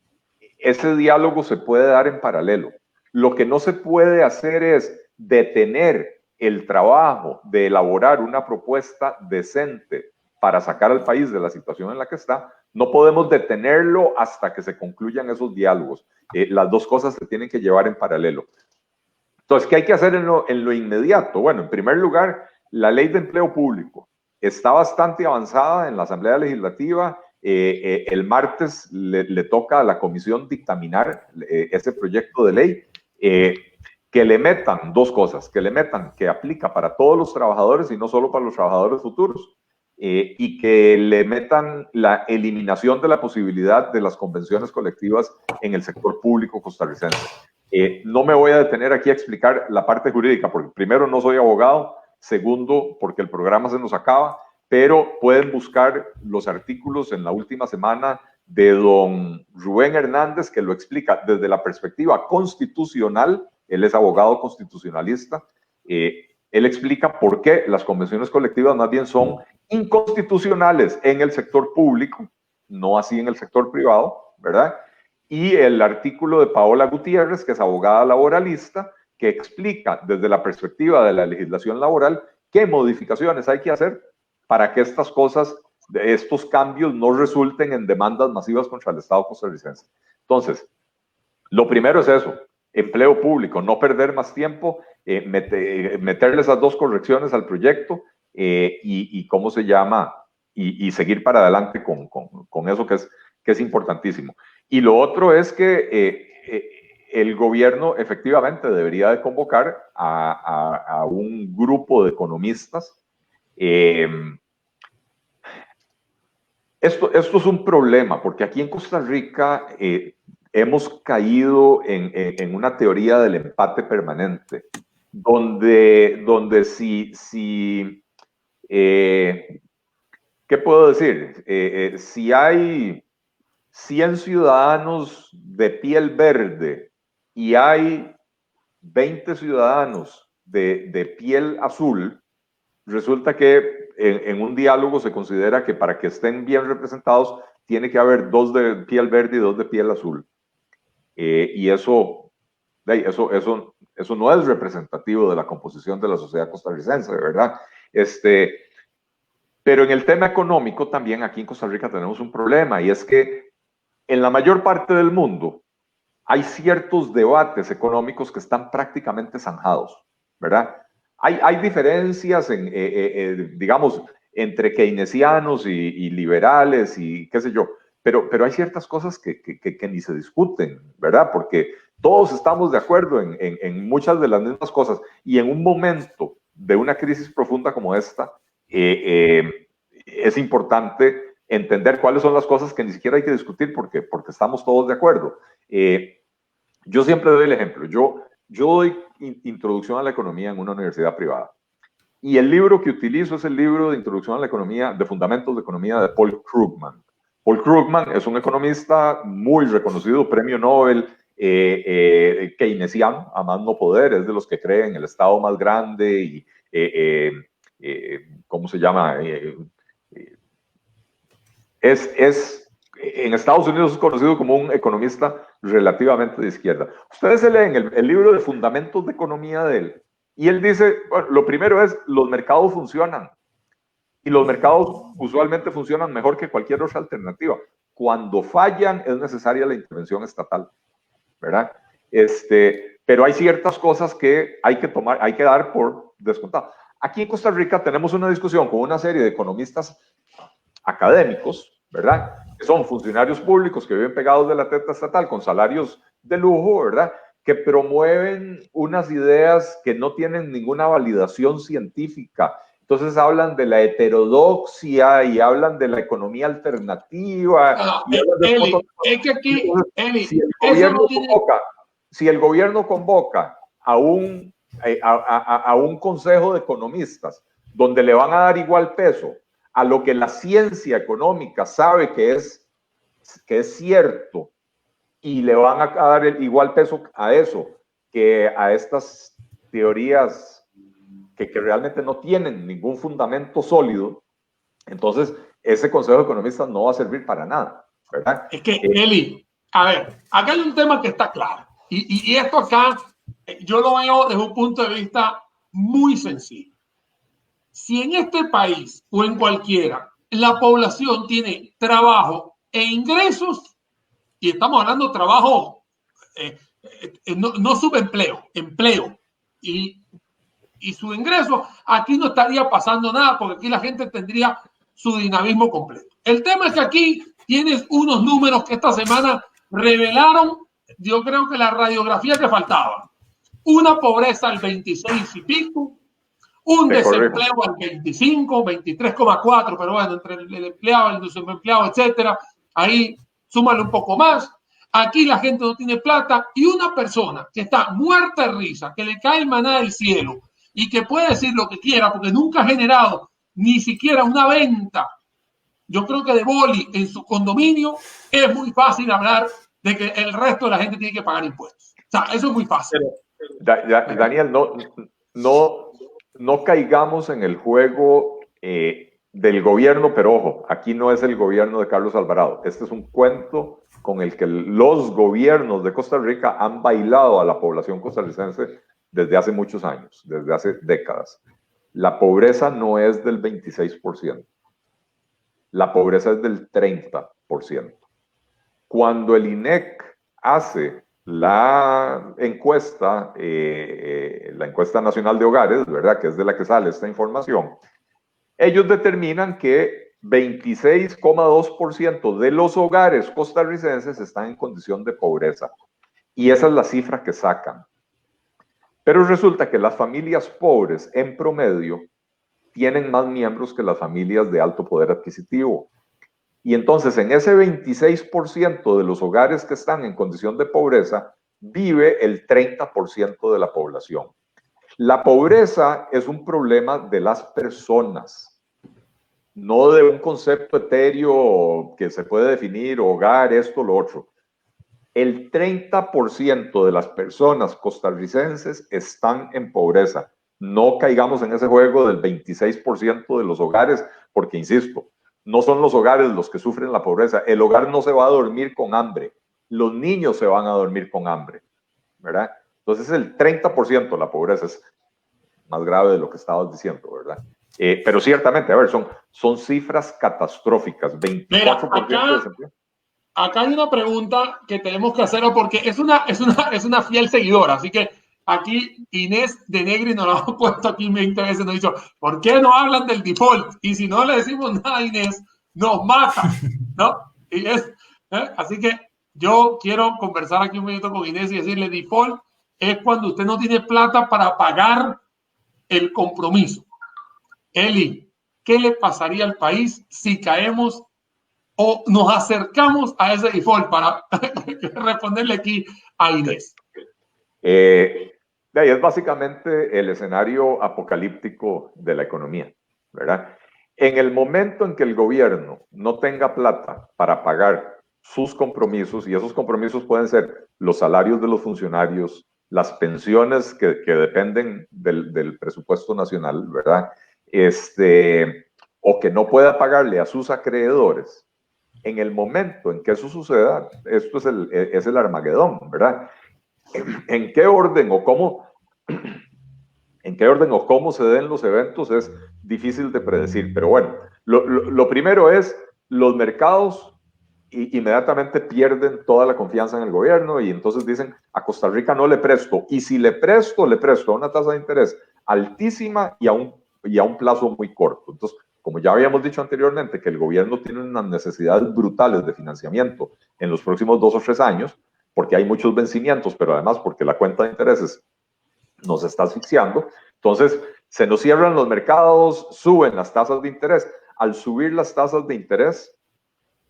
ese diálogo se puede dar en paralelo. Lo que no se puede hacer es detener el trabajo de elaborar una propuesta decente para sacar al país de la situación en la que está. No podemos detenerlo hasta que se concluyan esos diálogos. Las dos cosas se tienen que llevar en paralelo. Entonces, ¿qué hay que hacer en lo inmediato? Bueno, en primer lugar, la ley de empleo público está bastante avanzada en la Asamblea Legislativa. El martes le toca a la comisión dictaminar ese proyecto de ley. Que le metan dos cosas, que le metan que aplica para todos los trabajadores y no solo para los trabajadores futuros, y que le metan la eliminación de la posibilidad de las convenciones colectivas en el sector público costarricense. No me voy a detener aquí a explicar la parte jurídica, porque primero no soy abogado, segundo porque el programa se nos acaba, pero pueden buscar los artículos en la última semana de don Rubén Hernández, que lo explica desde la perspectiva constitucional. Él es abogado constitucionalista. Él explica por qué las convenciones colectivas más bien son inconstitucionales en el sector público, no así en el sector privado, ¿verdad? Y el artículo de Paola Gutiérrez, que es abogada laboralista, que explica desde la perspectiva de la legislación laboral qué modificaciones hay que hacer para que estas cosas, estos cambios no resulten en demandas masivas contra el Estado costarricense. Entonces, lo primero es eso, empleo público, no perder más tiempo, meterle esas dos correcciones al proyecto y ¿cómo se llama? Y seguir para adelante con eso que es importantísimo. Y lo otro es que el gobierno efectivamente debería de convocar a un grupo de economistas. Esto es un problema, porque aquí en Costa Rica hemos caído en una teoría del empate permanente, donde ¿qué puedo decir? Si hay 100 ciudadanos de piel verde y hay 20 ciudadanos de piel azul, resulta que en un diálogo se considera que para que estén bien representados tiene que haber 2 de piel verde y 2 de piel azul. Y eso no es representativo de la composición de la sociedad costarricense, ¿verdad? Pero en el tema económico también aquí en Costa Rica tenemos un problema, y es que en la mayor parte del mundo hay ciertos debates económicos que están prácticamente zanjados, ¿verdad? Hay diferencias, digamos, entre keynesianos y liberales y qué sé yo, pero hay ciertas cosas que ni se discuten, ¿verdad? Porque todos estamos de acuerdo en muchas de las mismas cosas, y en un momento de una crisis profunda como esta, es importante entender cuáles son las cosas que ni siquiera hay que discutir porque estamos todos de acuerdo. Yo siempre doy el ejemplo. Yo doy introducción a la economía en una universidad privada, y el libro que utilizo es el libro de introducción a la economía, de fundamentos de economía, de Paul Krugman. Paul Krugman es un economista muy reconocido, premio Nobel, keynesiano, a más no poder, es de los que creen en el Estado más grande y ¿cómo se llama? En Estados Unidos es conocido como un economista relativamente de izquierda. Ustedes se leen el libro de fundamentos de economía de él, y él dice, bueno, lo primero es, los mercados funcionan, y los mercados usualmente funcionan mejor que cualquier otra alternativa. Cuando fallan es necesaria la intervención estatal, ¿verdad? Pero hay ciertas cosas que hay que dar por descontado. Aquí en Costa Rica tenemos una discusión con una serie de economistas académicos, ¿verdad? Que son funcionarios públicos que viven pegados de la teta estatal con salarios de lujo, ¿verdad? Que promueven unas ideas que no tienen ninguna validación científica. Entonces hablan de la heterodoxia y hablan de la economía alternativa.
Eli, es que aquí, Eli,
si el gobierno convoca a un consejo de economistas donde le van a dar igual peso a lo que la ciencia económica sabe que es cierto, y le van a dar el igual peso a eso que a estas teorías que realmente no tienen ningún fundamento sólido, entonces ese Consejo de Economistas no va a servir para nada, ¿verdad?
Es que, Eli, a ver, acá hay un tema que está claro, y esto acá yo lo veo desde un punto de vista muy sencillo. Si en este país o en cualquiera la población tiene trabajo e ingresos, y estamos hablando de trabajo, no subempleo, empleo, y su ingreso, aquí no estaría pasando nada porque aquí la gente tendría su dinamismo completo. El tema es que aquí tienes unos números que esta semana revelaron, yo creo que la radiografía que faltaba. Una pobreza al 26 y pico, un desempleo al 25, 23,4, pero bueno, entre el empleado, el desempleado, etcétera, ahí súmale un poco más. Aquí la gente no tiene plata y una persona que está muerta de risa, que le cae el maná del cielo y que puede decir lo que quiera porque nunca ha generado ni siquiera una venta, yo creo que de boli en su condominio, es muy fácil hablar de que el resto de la gente tiene que pagar impuestos. O sea, eso es muy fácil.
Daniel, no caigamos en el juego del gobierno, pero ojo, aquí no es el gobierno de Carlos Alvarado. Este es un cuento con el que los gobiernos de Costa Rica han bailado a la población costarricense desde hace muchos años, desde hace décadas. La pobreza no es del 26%. La pobreza es del 30%. Cuando el INEC hace la encuesta nacional de hogares, ¿verdad?, que es de la que sale esta información, ellos determinan que 26,2% de los hogares costarricenses están en condición de pobreza. Y esa es la cifra que sacan. Pero resulta que las familias pobres, en promedio, tienen más miembros que las familias de alto poder adquisitivo. Y entonces, en ese 26% de los hogares que están en condición de pobreza, vive el 30% de la población. La pobreza es un problema de las personas, no de un concepto etéreo que se puede definir, hogar, esto, lo otro. El 30% de las personas costarricenses están en pobreza. No caigamos en ese juego del 26% de los hogares, porque, insisto, no son los hogares los que sufren la pobreza. El hogar no se va a dormir con hambre. Los niños se van a dormir con hambre, ¿verdad? Entonces, el 30% de la pobreza es más grave de lo que estabas diciendo, ¿verdad? Pero ciertamente, a ver, son cifras catastróficas. 24% de desempleo.
Acá hay una pregunta que tenemos que hacerlo porque es una fiel seguidora, así que aquí Inés de Negri nos lo ha puesto aquí 20 veces, nos ha dicho, ¿por qué no hablan del default? Y si no le decimos nada a Inés, nos mata, ¿no? Así que yo quiero conversar aquí un minuto con Inés y decirle, default es cuando usted no tiene plata para pagar el compromiso. Eli, ¿qué le pasaría al país si caemos o nos acercamos a ese default, para responderle aquí a Inés?
Es básicamente el escenario apocalíptico de la economía, ¿verdad? En el momento en que el gobierno no tenga plata para pagar sus compromisos, y esos compromisos pueden ser los salarios de los funcionarios, las pensiones que dependen del presupuesto nacional, ¿verdad? O que no pueda pagarle a sus acreedores. En el momento en que eso suceda, esto es el Armagedón, ¿verdad? ¿En qué orden o cómo se den los eventos es difícil de predecir? Pero bueno, lo primero es, los mercados inmediatamente pierden toda la confianza en el gobierno y entonces dicen, a Costa Rica no le presto, y si le presto a una tasa de interés altísima y a un plazo muy corto. Entonces, como ya habíamos dicho anteriormente, que el gobierno tiene unas necesidades brutales de financiamiento en los próximos 2 o 3 años, porque hay muchos vencimientos, pero además porque la cuenta de intereses nos está asfixiando, entonces se nos cierran los mercados, suben las tasas de interés. Al subir las tasas de interés,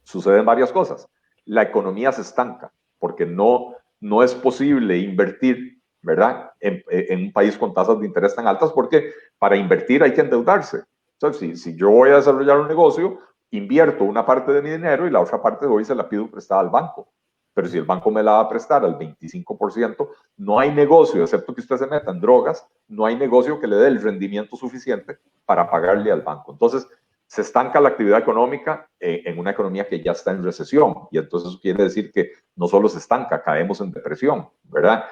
suceden varias cosas. La economía se estanca, porque no es posible invertir, ¿verdad?, en un país con tasas de interés tan altas, porque para invertir hay que endeudarse. Entonces, si yo voy a desarrollar un negocio, invierto una parte de mi dinero y la otra parte hoy se la pido prestada al banco. pero si el banco me la va a prestar al 25%, no hay negocio, excepto que usted se meta en drogas, no hay negocio que le dé el rendimiento suficiente para pagarle al banco. Entonces, se estanca la actividad económica en una economía que ya está en recesión, y entonces eso quiere decir que no solo se estanca, caemos en depresión, ¿verdad?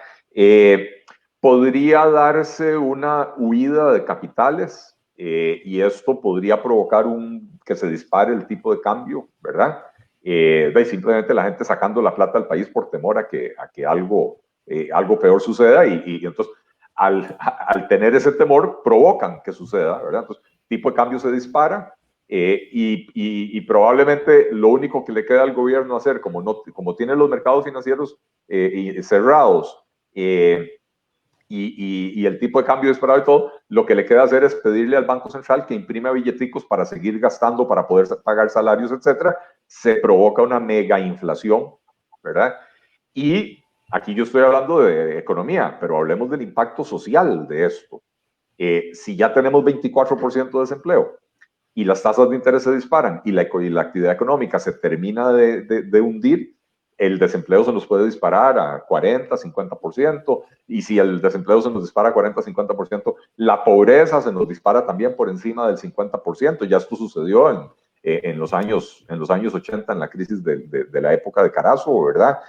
Podría darse una huida de capitales, y esto podría provocar que se dispare el tipo de cambio, ¿verdad? Simplemente la gente sacando la plata del país por temor a que algo peor suceda, y entonces al tener ese temor provocan que suceda, ¿verdad? Entonces el tipo de cambio se dispara, y probablemente lo único que le queda al gobierno hacer, como tiene los mercados financieros cerrados, y el tipo de cambio disparado y todo, lo que le queda hacer es pedirle al Banco Central que imprima billeticos para seguir gastando, para poder pagar salarios, etcétera. Se provoca una mega inflación, ¿verdad? Y aquí yo estoy hablando de economía, pero hablemos del impacto social de esto. Si ya tenemos 24% de desempleo y las tasas de interés se disparan y la actividad económica se termina de hundir, el desempleo se nos puede disparar a 40, 50%, y si el desempleo se nos dispara a 40, 50%, la pobreza se nos dispara también por encima del 50%. Ya esto sucedió en los años 80, en la crisis de la época de Carazo, ¿verdad?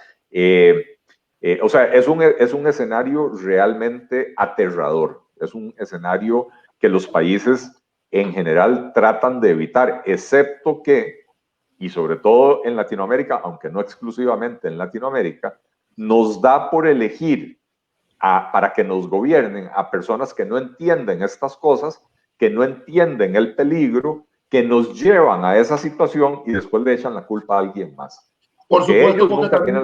O sea, es un escenario realmente aterrador. Es un escenario que los países en general tratan de evitar, excepto que, y sobre todo en Latinoamérica, aunque no exclusivamente en Latinoamérica, nos da por elegir para que nos gobiernen a personas que no entienden estas cosas, que no entienden el peligro, que nos llevan a esa situación y después le echan la culpa a alguien más.
Por supuesto, porque también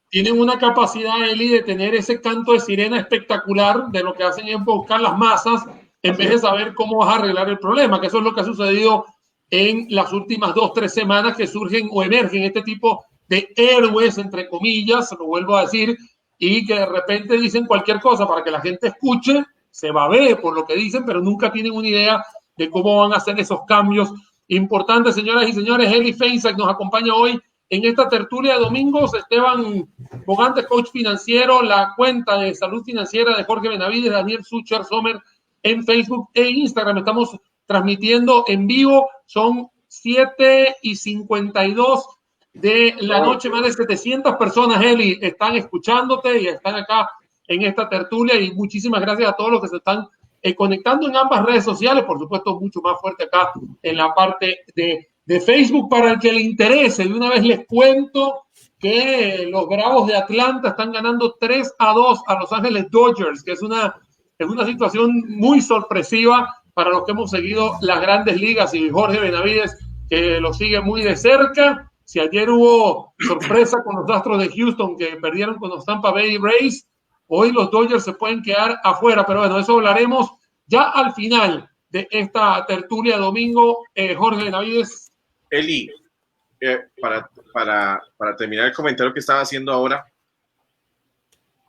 tienen una capacidad, Eli, de tener ese canto de sirena espectacular, de lo que hacen es buscar las masas en vez de saber cómo vas a arreglar el problema, que eso es lo que ha sucedido en las últimas 2-3 semanas, que surgen o emergen este tipo de héroes, entre comillas, lo vuelvo a decir, y que de repente dicen cualquier cosa para que la gente escuche, se babee por lo que dicen, pero nunca tienen una idea de cómo van a hacer esos cambios importantes. Señoras y señores, Eli Feinsack nos acompaña hoy en esta tertulia de domingos. Esteban Bogantes, coach financiero, la cuenta de salud financiera de Jorge Benavides, Daniel Sucher Sommer en Facebook e Instagram. Estamos transmitiendo en vivo, son 7:52 de la noche, más de 700 personas, Eli, están escuchándote y están acá en esta tertulia, y muchísimas gracias a todos los que se están conectando en ambas redes sociales, por supuesto mucho más fuerte acá en la parte de Facebook. Para el que le interese, de una vez les cuento que los Bravos de Atlanta están ganando 3-2 a Los Ángeles Dodgers, que es una situación muy sorpresiva para los que hemos seguido las grandes ligas, y Jorge Benavides, que lo sigue muy de cerca. Si ayer hubo sorpresa con los Astros de Houston, que perdieron con los Tampa Bay Rays, hoy los Dodgers se pueden quedar afuera, pero bueno, eso hablaremos ya al final de esta tertulia domingo. Jorge Benavides.
Eli, para terminar el comentario que estaba haciendo ahora,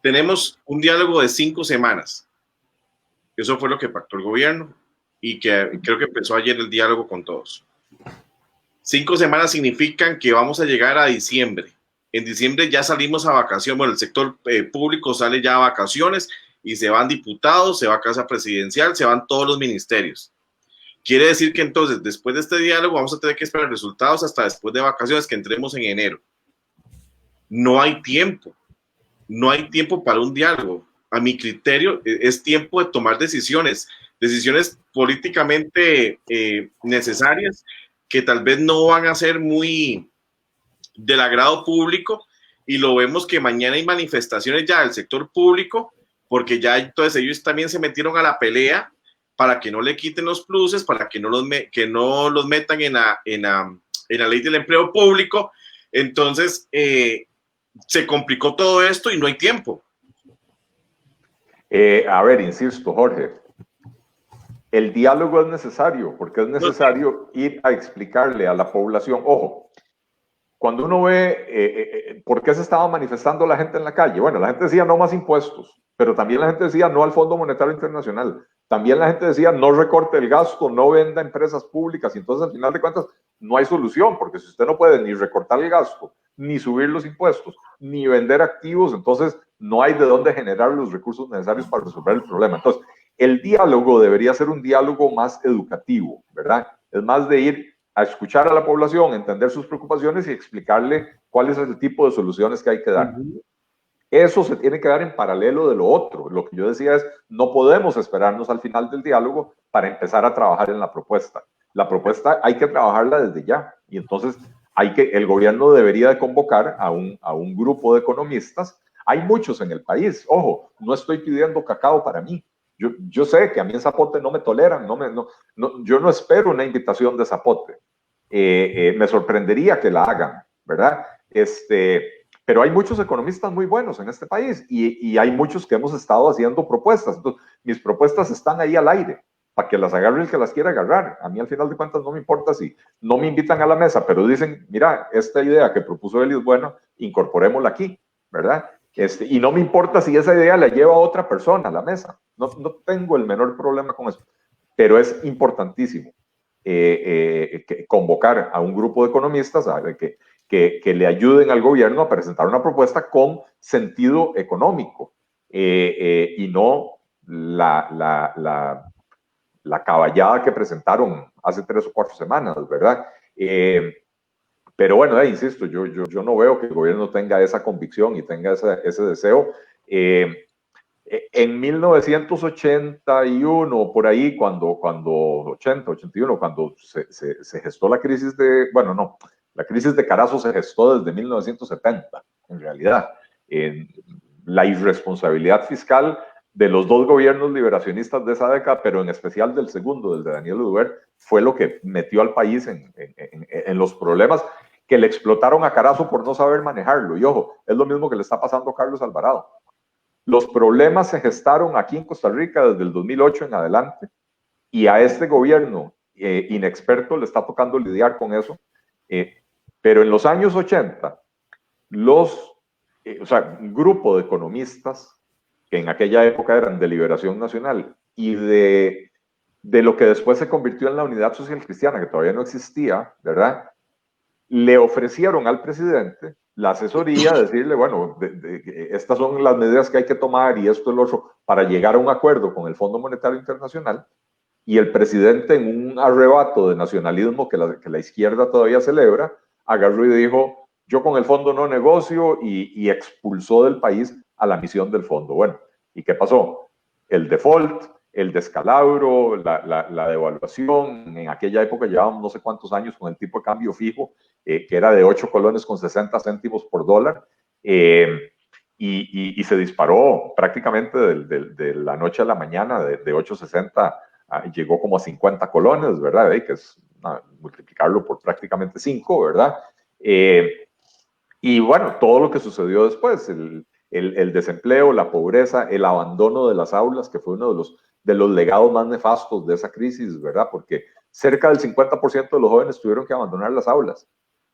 tenemos un diálogo de 5 semanas. Eso fue lo que pactó el gobierno, y que creo que empezó ayer el diálogo con todos. 5 semanas significan que vamos a llegar a diciembre. En diciembre ya salimos a vacaciones. Bueno, el sector público sale ya a vacaciones y se van diputados, se va a casa presidencial, se van todos los ministerios. Quiere decir que entonces, después de este diálogo, vamos a tener que esperar resultados hasta después de vacaciones, que entremos en enero. No hay tiempo. No hay tiempo para un diálogo. A mi criterio, es tiempo de tomar decisiones políticamente necesarias, que tal vez no van a ser muy del agrado público, y lo vemos que mañana hay manifestaciones ya del sector público, porque ya entonces ellos también se metieron a la pelea para que no le quiten los pluses, para que no los metan en la ley del empleo público. Entonces se complicó todo esto y no hay tiempo.
A ver, insisto, Jorge, el diálogo es necesario, porque es necesario ir a explicarle a la población. Ojo, cuando uno ve por qué se estaba manifestando la gente en la calle, bueno, la gente decía no más impuestos, pero también la gente decía no al Fondo Monetario Internacional, también la gente decía no recorte el gasto, no venda empresas públicas, y entonces al final de cuentas no hay solución, porque si usted no puede ni recortar el gasto, ni subir los impuestos, ni vender activos, entonces no hay de dónde generar los recursos necesarios para resolver el problema. Entonces, el diálogo debería ser un diálogo más educativo, ¿verdad? Es más de ir a escuchar a la población, entender sus preocupaciones y explicarle cuál es el tipo de soluciones que hay que dar. Eso se tiene que dar en paralelo de lo otro. Lo que yo decía es, no podemos esperarnos al final del diálogo para empezar a trabajar en la propuesta. La propuesta hay que trabajarla desde ya. Y entonces el gobierno debería de convocar a un grupo de economistas. Hay muchos en el país. Ojo, no estoy pidiendo cacao para mí. Yo sé que a mí en Zapote no me toleran. Yo no espero una invitación de Zapote. Me sorprendería que la hagan, ¿verdad? Pero hay muchos economistas muy buenos en este país y hay muchos que hemos estado haciendo propuestas. Entonces, mis propuestas están ahí al aire para que las agarre el que las quiera agarrar. A mí, al final de cuentas, no me importa si no me invitan a la mesa, pero dicen, mira, esta idea que propuso Eli es buena, incorporémosla aquí, ¿verdad? Y no me importa si esa idea la lleva a otra persona a la mesa. No tengo el menor problema con eso. Pero es importantísimo convocar a un grupo de economistas a que le ayuden al gobierno a presentar una propuesta con sentido económico y no la caballada que presentaron hace 3 o 4 semanas, ¿verdad? Pero bueno, insisto, yo no veo que el gobierno tenga esa convicción y tenga ese deseo. En 1981, por ahí, cuando 81, cuando se gestó la crisis la crisis de Carazo se gestó desde 1970, en realidad. La irresponsabilidad fiscal de los 2 gobiernos liberacionistas de esa década, pero en especial del segundo, del de Daniel Oduber, fue lo que metió al país en los problemas que le explotaron a Carazo por no saber manejarlo. Y ojo, es lo mismo que le está pasando a Carlos Alvarado. Los problemas se gestaron aquí en Costa Rica desde el 2008 en adelante y a este gobierno inexperto le está tocando lidiar con eso. Pero en los años 80, un grupo de economistas que en aquella época eran de Liberación Nacional y de lo que después se convirtió en la Unidad Social Cristiana, que todavía no existía, ¿verdad? Le ofrecieron al presidente la asesoría, decirle, bueno, estas son las medidas que hay que tomar y esto es lo otro, para llegar a un acuerdo con el Fondo Monetario Internacional. Y el presidente, en un arrebato de nacionalismo que la izquierda todavía celebra, agarró y dijo, yo con el fondo no negocio, y expulsó del país a la misión del fondo. Bueno, ¿y qué pasó? El default, el descalabro, la devaluación. En aquella época llevábamos no sé cuántos años con el tipo de cambio fijo, que era de 8 colones con 60 céntimos por dólar, y se disparó prácticamente de la noche a la mañana, de 8.60 llegó como a 50 colones, ¿verdad? Que es multiplicarlo por prácticamente 5, ¿verdad? Y bueno, todo lo que sucedió después, el desempleo, la pobreza, el abandono de las aulas, que fue uno de los legados más nefastos de esa crisis, ¿verdad? Porque cerca del 50% de los jóvenes tuvieron que abandonar las aulas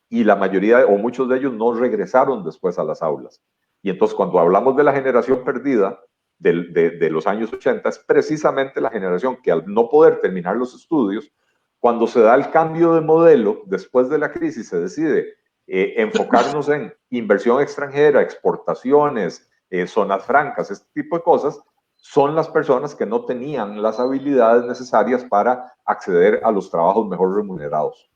y la mayoría o muchos de ellos no regresaron después a las aulas. Y entonces cuando hablamos de la generación perdida de los años 80, es precisamente la generación que al no poder terminar los estudios, cuando se da el cambio de modelo después de la crisis, se decide enfocarnos en inversión extranjera, exportaciones, zonas francas, este tipo de cosas, son las personas que no tenían las habilidades necesarias para acceder a los trabajos mejor remunerados.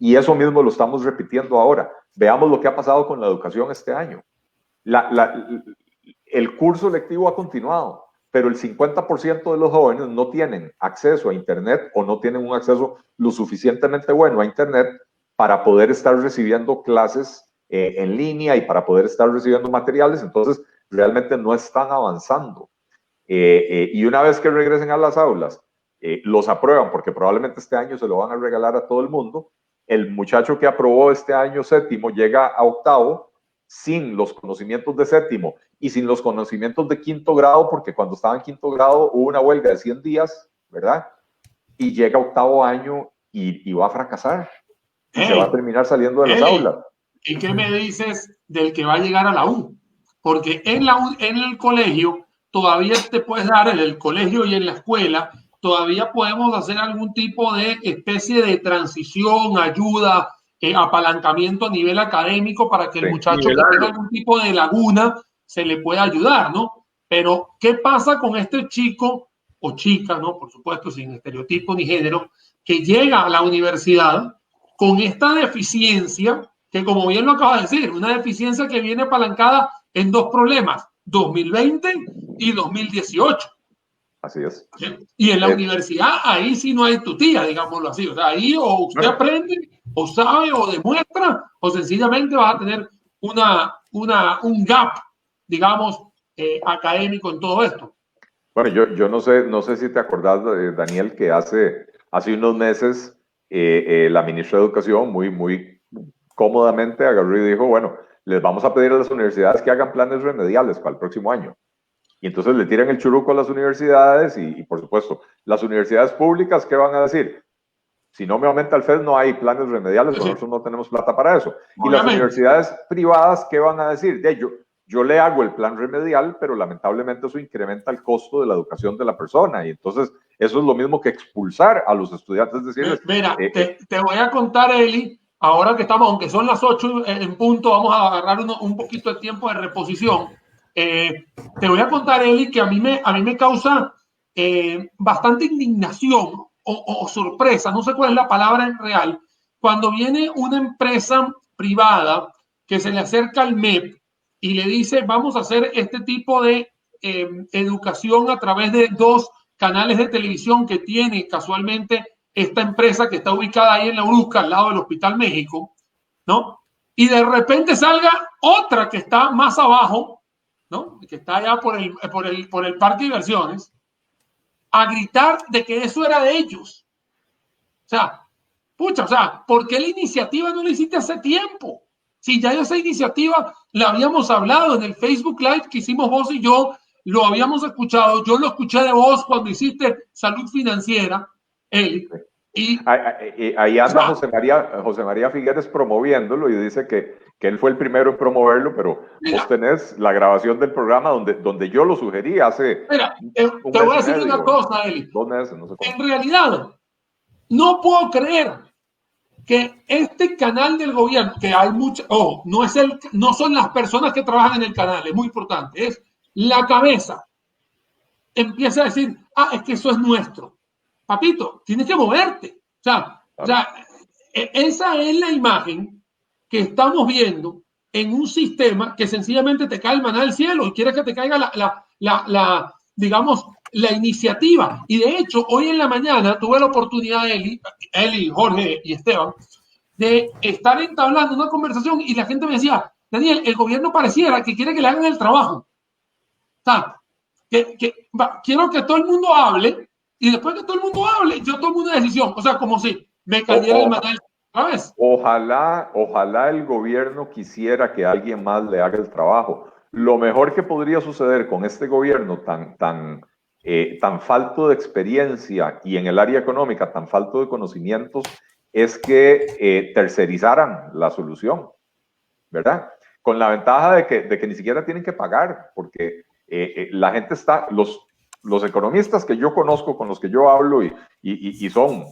Y eso mismo lo estamos repitiendo ahora. Veamos lo que ha pasado con la educación este año. El curso lectivo ha continuado, pero el 50% de los jóvenes no tienen acceso a Internet o no tienen un acceso lo suficientemente bueno a Internet para poder estar recibiendo clases en línea y para poder estar recibiendo materiales. Entonces, realmente no están avanzando. Y una vez que regresen a las aulas, los aprueban, porque probablemente este año se lo van a regalar a todo el mundo. El muchacho que aprobó este año séptimo llega a octavo sin los conocimientos de séptimo y sin los conocimientos de quinto grado, porque cuando estaba en quinto grado hubo una huelga de 100 días, ¿verdad? Y llega a octavo año y va a fracasar. Y se va a terminar saliendo de las aulas.
¿Y qué me dices del que va a llegar a la U? Porque en el colegio todavía te puedes dar, en el colegio y en la escuela, todavía podemos hacer algún tipo de especie de transición, ayuda, apalancamiento a nivel académico para que el muchacho que
nivelarlo.
tenga algún tipo de laguna se le pueda ayudar, ¿no? Pero, ¿qué pasa con este chico o chica, ¿no? Por supuesto, sin estereotipo ni género, que llega a la universidad con esta deficiencia, que como bien lo acaba de decir, una deficiencia que viene apalancada en dos problemas, 2020 y 2018.
Así es.
Y en la universidad, ahí sí no hay tutía, digámoslo así. O sea, ahí o usted aprende, o sabe, o demuestra, o sencillamente va a tener un gap, digamos, académico en todo esto.
Bueno, yo no sé si te acordás, Daniel, que hace unos meses la ministra de Educación muy cómodamente agarró y dijo, bueno, les vamos a pedir a las universidades que hagan planes remediales para el próximo año. Y entonces le tiran el churuco a las universidades y por supuesto, las universidades públicas, ¿qué van a decir? Si no me aumenta el FED, no hay planes remediales, sí. Nosotros no tenemos plata para eso. Obviamente. Y las universidades privadas, ¿qué van a decir? Yo le hago el plan remedial, pero lamentablemente eso incrementa el costo de la educación de la persona. Y entonces eso es lo mismo que expulsar a los estudiantes. Decirles,
mira, te voy a contar, Eli, ahora que estamos, aunque son las 8 en punto, vamos a agarrar un poquito de tiempo de reposición. Te voy a contar, Eli, que a mí me causa bastante indignación o sorpresa, no sé cuál es la palabra en real, cuando viene una empresa privada que se le acerca al MEP y le dice, vamos a hacer este tipo de educación a través de 2 canales de televisión que tiene casualmente esta empresa que está ubicada ahí en la Urusca, al lado del Hospital México, ¿no? Y de repente salga otra que está más abajo, ¿no? Que está allá por el parque de diversiones, a gritar de que eso era de ellos. O sea, pucha, o sea, ¿por qué la iniciativa no la hiciste hace tiempo? Si ya esa iniciativa la habíamos hablado en el Facebook Live que hicimos vos y yo, lo habíamos escuchado, yo lo escuché de vos cuando hiciste Salud Financiera, Eli.
Ahí anda José María Figueres promoviéndolo y dice que él fue el primero en promoverlo, pero vos tenés la grabación del programa donde yo lo sugerí hace
te voy a decir una cosa, Eli.
2 meses, no sé cómo.
En realidad, no puedo creer que este canal del gobierno, que hay mucha, no son las personas que trabajan en el canal, es muy importante, es la cabeza, empieza a decir, es que eso es nuestro. Papito, tienes que moverte. O sea, esa es la imagen que estamos viendo en un sistema que sencillamente te cae el maná del cielo y quieres que te caiga digamos, la iniciativa. Y de hecho, hoy en la mañana tuve la oportunidad, Eli, Jorge y Esteban, de estar entablando una conversación y la gente me decía, Daniel, el gobierno pareciera que quiere que le hagan el trabajo. O sea, quiero que todo el mundo hable y después que todo el mundo hable, yo tomo una decisión. O sea, como si me cayera el maná otra vez.
Ojalá el gobierno quisiera que alguien más le haga el trabajo. Lo mejor que podría suceder con este gobierno tan falto de experiencia y en el área económica tan falto de conocimientos es que tercerizaran la solución, ¿verdad? Con la ventaja de que ni siquiera tienen que pagar, porque la gente está, los economistas que yo conozco, con los que yo hablo y son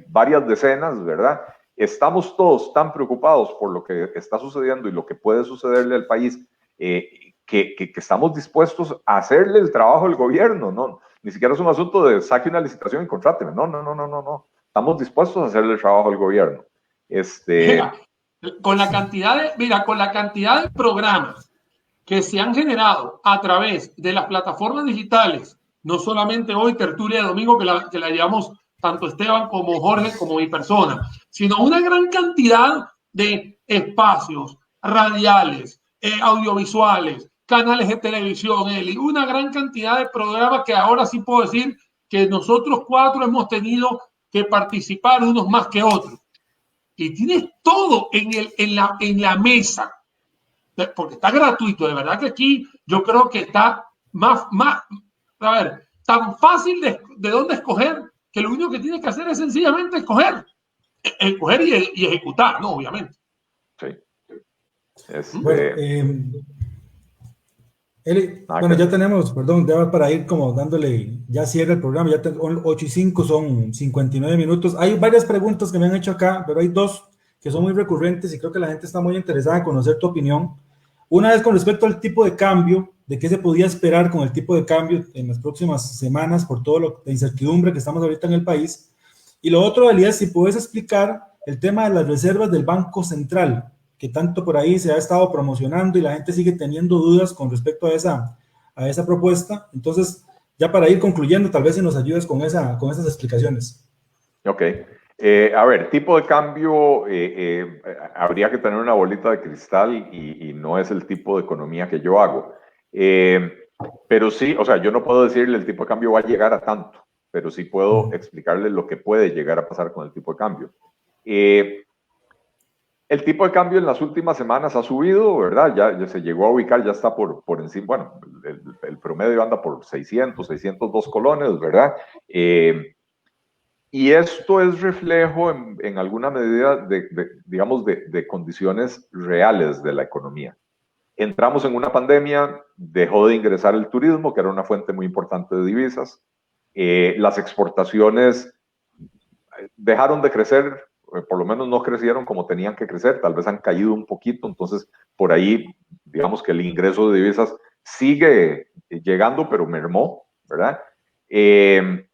varias decenas, ¿verdad? Estamos todos tan preocupados por lo que está sucediendo y lo que puede sucederle al país que estamos dispuestos a hacerle el trabajo al gobierno, ¿no? Ni siquiera es un asunto de saque una licitación y contráteme, no. Estamos dispuestos a hacerle el trabajo al gobierno.
Con la cantidad de programas que se han generado a través de las plataformas digitales, no solamente hoy Tertulia de Domingo, que la llevamos tanto Esteban como Jorge como mi persona, sino una gran cantidad de espacios radiales, audiovisuales, canales de televisión, Eli, una gran cantidad de programas que ahora sí puedo decir que nosotros 4 hemos tenido que participar, unos más que otros. Y tienes todo en la mesa, porque está gratuito, de verdad que aquí yo creo que está tan fácil de dónde escoger, que lo único que tienes que hacer es sencillamente escoger y ejecutar, ¿no? Obviamente.
Sí.
Eli, bueno, ya tenemos, perdón, ya para ir como dándole, ya cierra el programa, ya 8:05, son 59 minutos. Hay varias preguntas que me han hecho acá, pero hay 2 que son muy recurrentes y creo que la gente está muy interesada en conocer tu opinión. Una es con respecto al tipo de cambio, de qué se podía esperar con el tipo de cambio en las próximas semanas por toda la incertidumbre que estamos ahorita en el país. Y lo otro, Elías, si puedes explicar el tema de las reservas del Banco Central, que tanto por ahí se ha estado promocionando y la gente sigue teniendo dudas con respecto a esa propuesta. Entonces, ya para ir concluyendo, tal vez si nos ayudes con esas explicaciones.
Ok. A ver, tipo de cambio, habría que tener una bolita de cristal y no es el tipo de economía que yo hago. Pero sí, o sea, yo no puedo decirle el tipo de cambio va a llegar a tanto, pero sí puedo explicarle lo que puede llegar a pasar con el tipo de cambio. El tipo de cambio en las últimas semanas ha subido, ¿verdad? Ya se llegó a ubicar, ya está por encima, bueno, el promedio anda por 602 colones, ¿verdad? Y esto es reflejo en alguna medida digamos, de condiciones reales de la economía. Entramos en una pandemia, dejó de ingresar el turismo, que era una fuente muy importante de divisas. Las exportaciones dejaron de crecer, por lo menos no crecieron como tenían que crecer, tal vez han caído un poquito, entonces por ahí, digamos que el ingreso de divisas sigue llegando, pero mermó, ¿verdad? El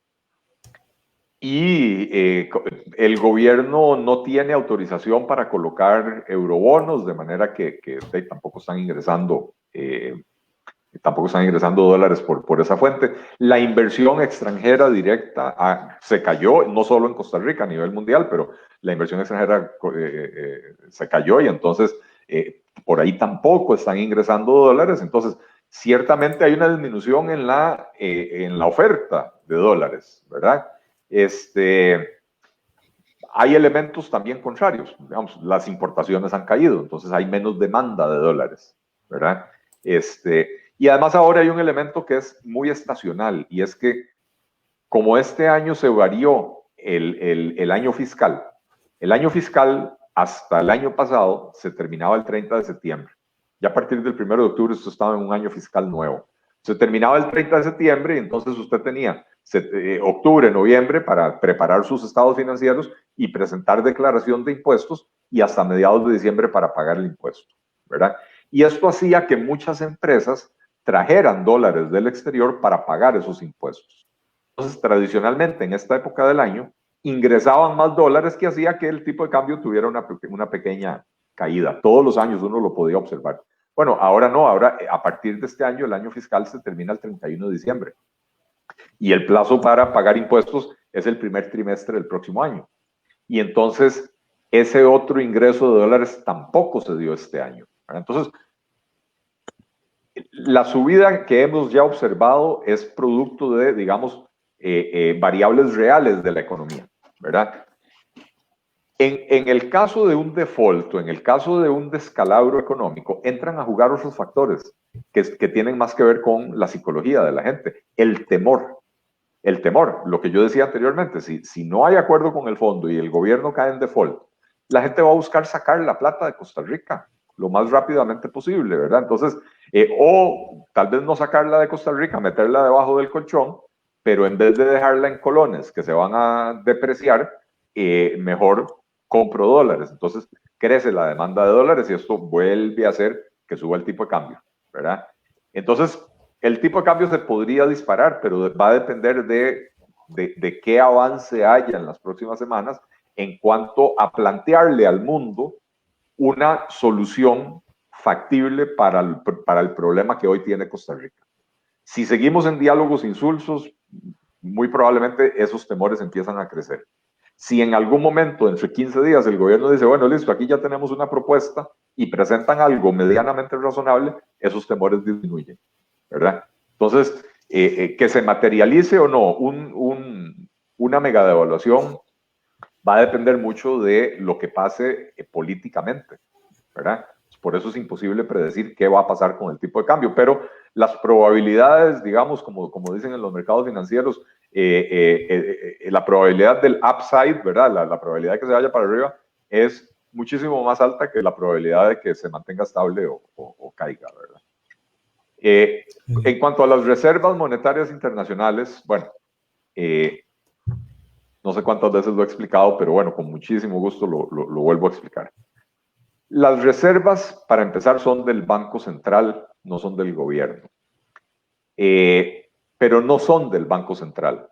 gobierno no tiene autorización para colocar eurobonos, de manera que tampoco están ingresando dólares por esa fuente. La inversión extranjera directa se cayó, no solo en Costa Rica, a nivel mundial, pero la inversión extranjera se cayó y entonces por ahí tampoco están ingresando dólares. Entonces, ciertamente hay una disminución en la oferta de dólares, ¿verdad? Hay elementos también contrarios. Digamos, las importaciones han caído, entonces hay menos demanda de dólares, ¿verdad? Y además ahora hay un elemento que es muy estacional, y es que como este año se varió el año fiscal hasta el año pasado se terminaba el 30 de septiembre. Ya a partir del 1 de octubre esto estaba en un año fiscal nuevo. Se terminaba el 30 de septiembre y entonces usted tenía octubre, noviembre para preparar sus estados financieros y presentar declaración de impuestos y hasta mediados de diciembre para pagar el impuesto, ¿verdad? Y esto hacía que muchas empresas trajeran dólares del exterior para pagar esos impuestos. Entonces, tradicionalmente en esta época del año, ingresaban más dólares, que hacía que el tipo de cambio tuviera una pequeña caída. Todos los años uno lo podía observar. Bueno, ahora no, ahora a partir de este año el año fiscal se termina el 31 de diciembre y el plazo para pagar impuestos es el primer trimestre del próximo año. Y entonces ese otro ingreso de dólares tampoco se dio este año. Entonces, la subida que hemos ya observado es producto de, digamos, variables reales de la economía, ¿verdad? En el caso de un default, en el caso de un descalabro económico, entran a jugar otros factores que tienen más que ver con la psicología de la gente. El temor, lo que yo decía anteriormente, si no hay acuerdo con el fondo y el gobierno cae en default, la gente va a buscar sacar la plata de Costa Rica lo más rápidamente posible, ¿verdad? Entonces, o tal vez no sacarla de Costa Rica, meterla debajo del colchón, pero en vez de dejarla en colones que se van a depreciar, mejor compro dólares. Entonces, crece la demanda de dólares y esto vuelve a hacer que suba el tipo de cambio, ¿verdad? Entonces, el tipo de cambio se podría disparar, pero va a depender de qué avance haya en las próximas semanas en cuanto a plantearle al mundo una solución factible para el problema que hoy tiene Costa Rica. Si seguimos en diálogos insulsos, muy probablemente esos temores empiezan a crecer. Si en algún momento, entre 15 días, el gobierno dice, bueno, listo, aquí ya tenemos una propuesta y presentan algo medianamente razonable, esos temores disminuyen, ¿verdad? Entonces, que se materialice o no una mega devaluación va a depender mucho de lo que pase políticamente, ¿verdad? Por eso es imposible predecir qué va a pasar con el tipo de cambio, pero las probabilidades, digamos, como dicen en los mercados financieros, la probabilidad del upside, ¿verdad? La probabilidad de que se vaya para arriba es muchísimo más alta que la probabilidad de que se mantenga estable o caiga, ¿verdad? En cuanto a las reservas monetarias internacionales, bueno, No sé cuántas veces lo he explicado, pero bueno, con muchísimo gusto lo vuelvo a explicar. Las reservas, para empezar, son del Banco Central, no son del gobierno. Pero no son del Banco Central.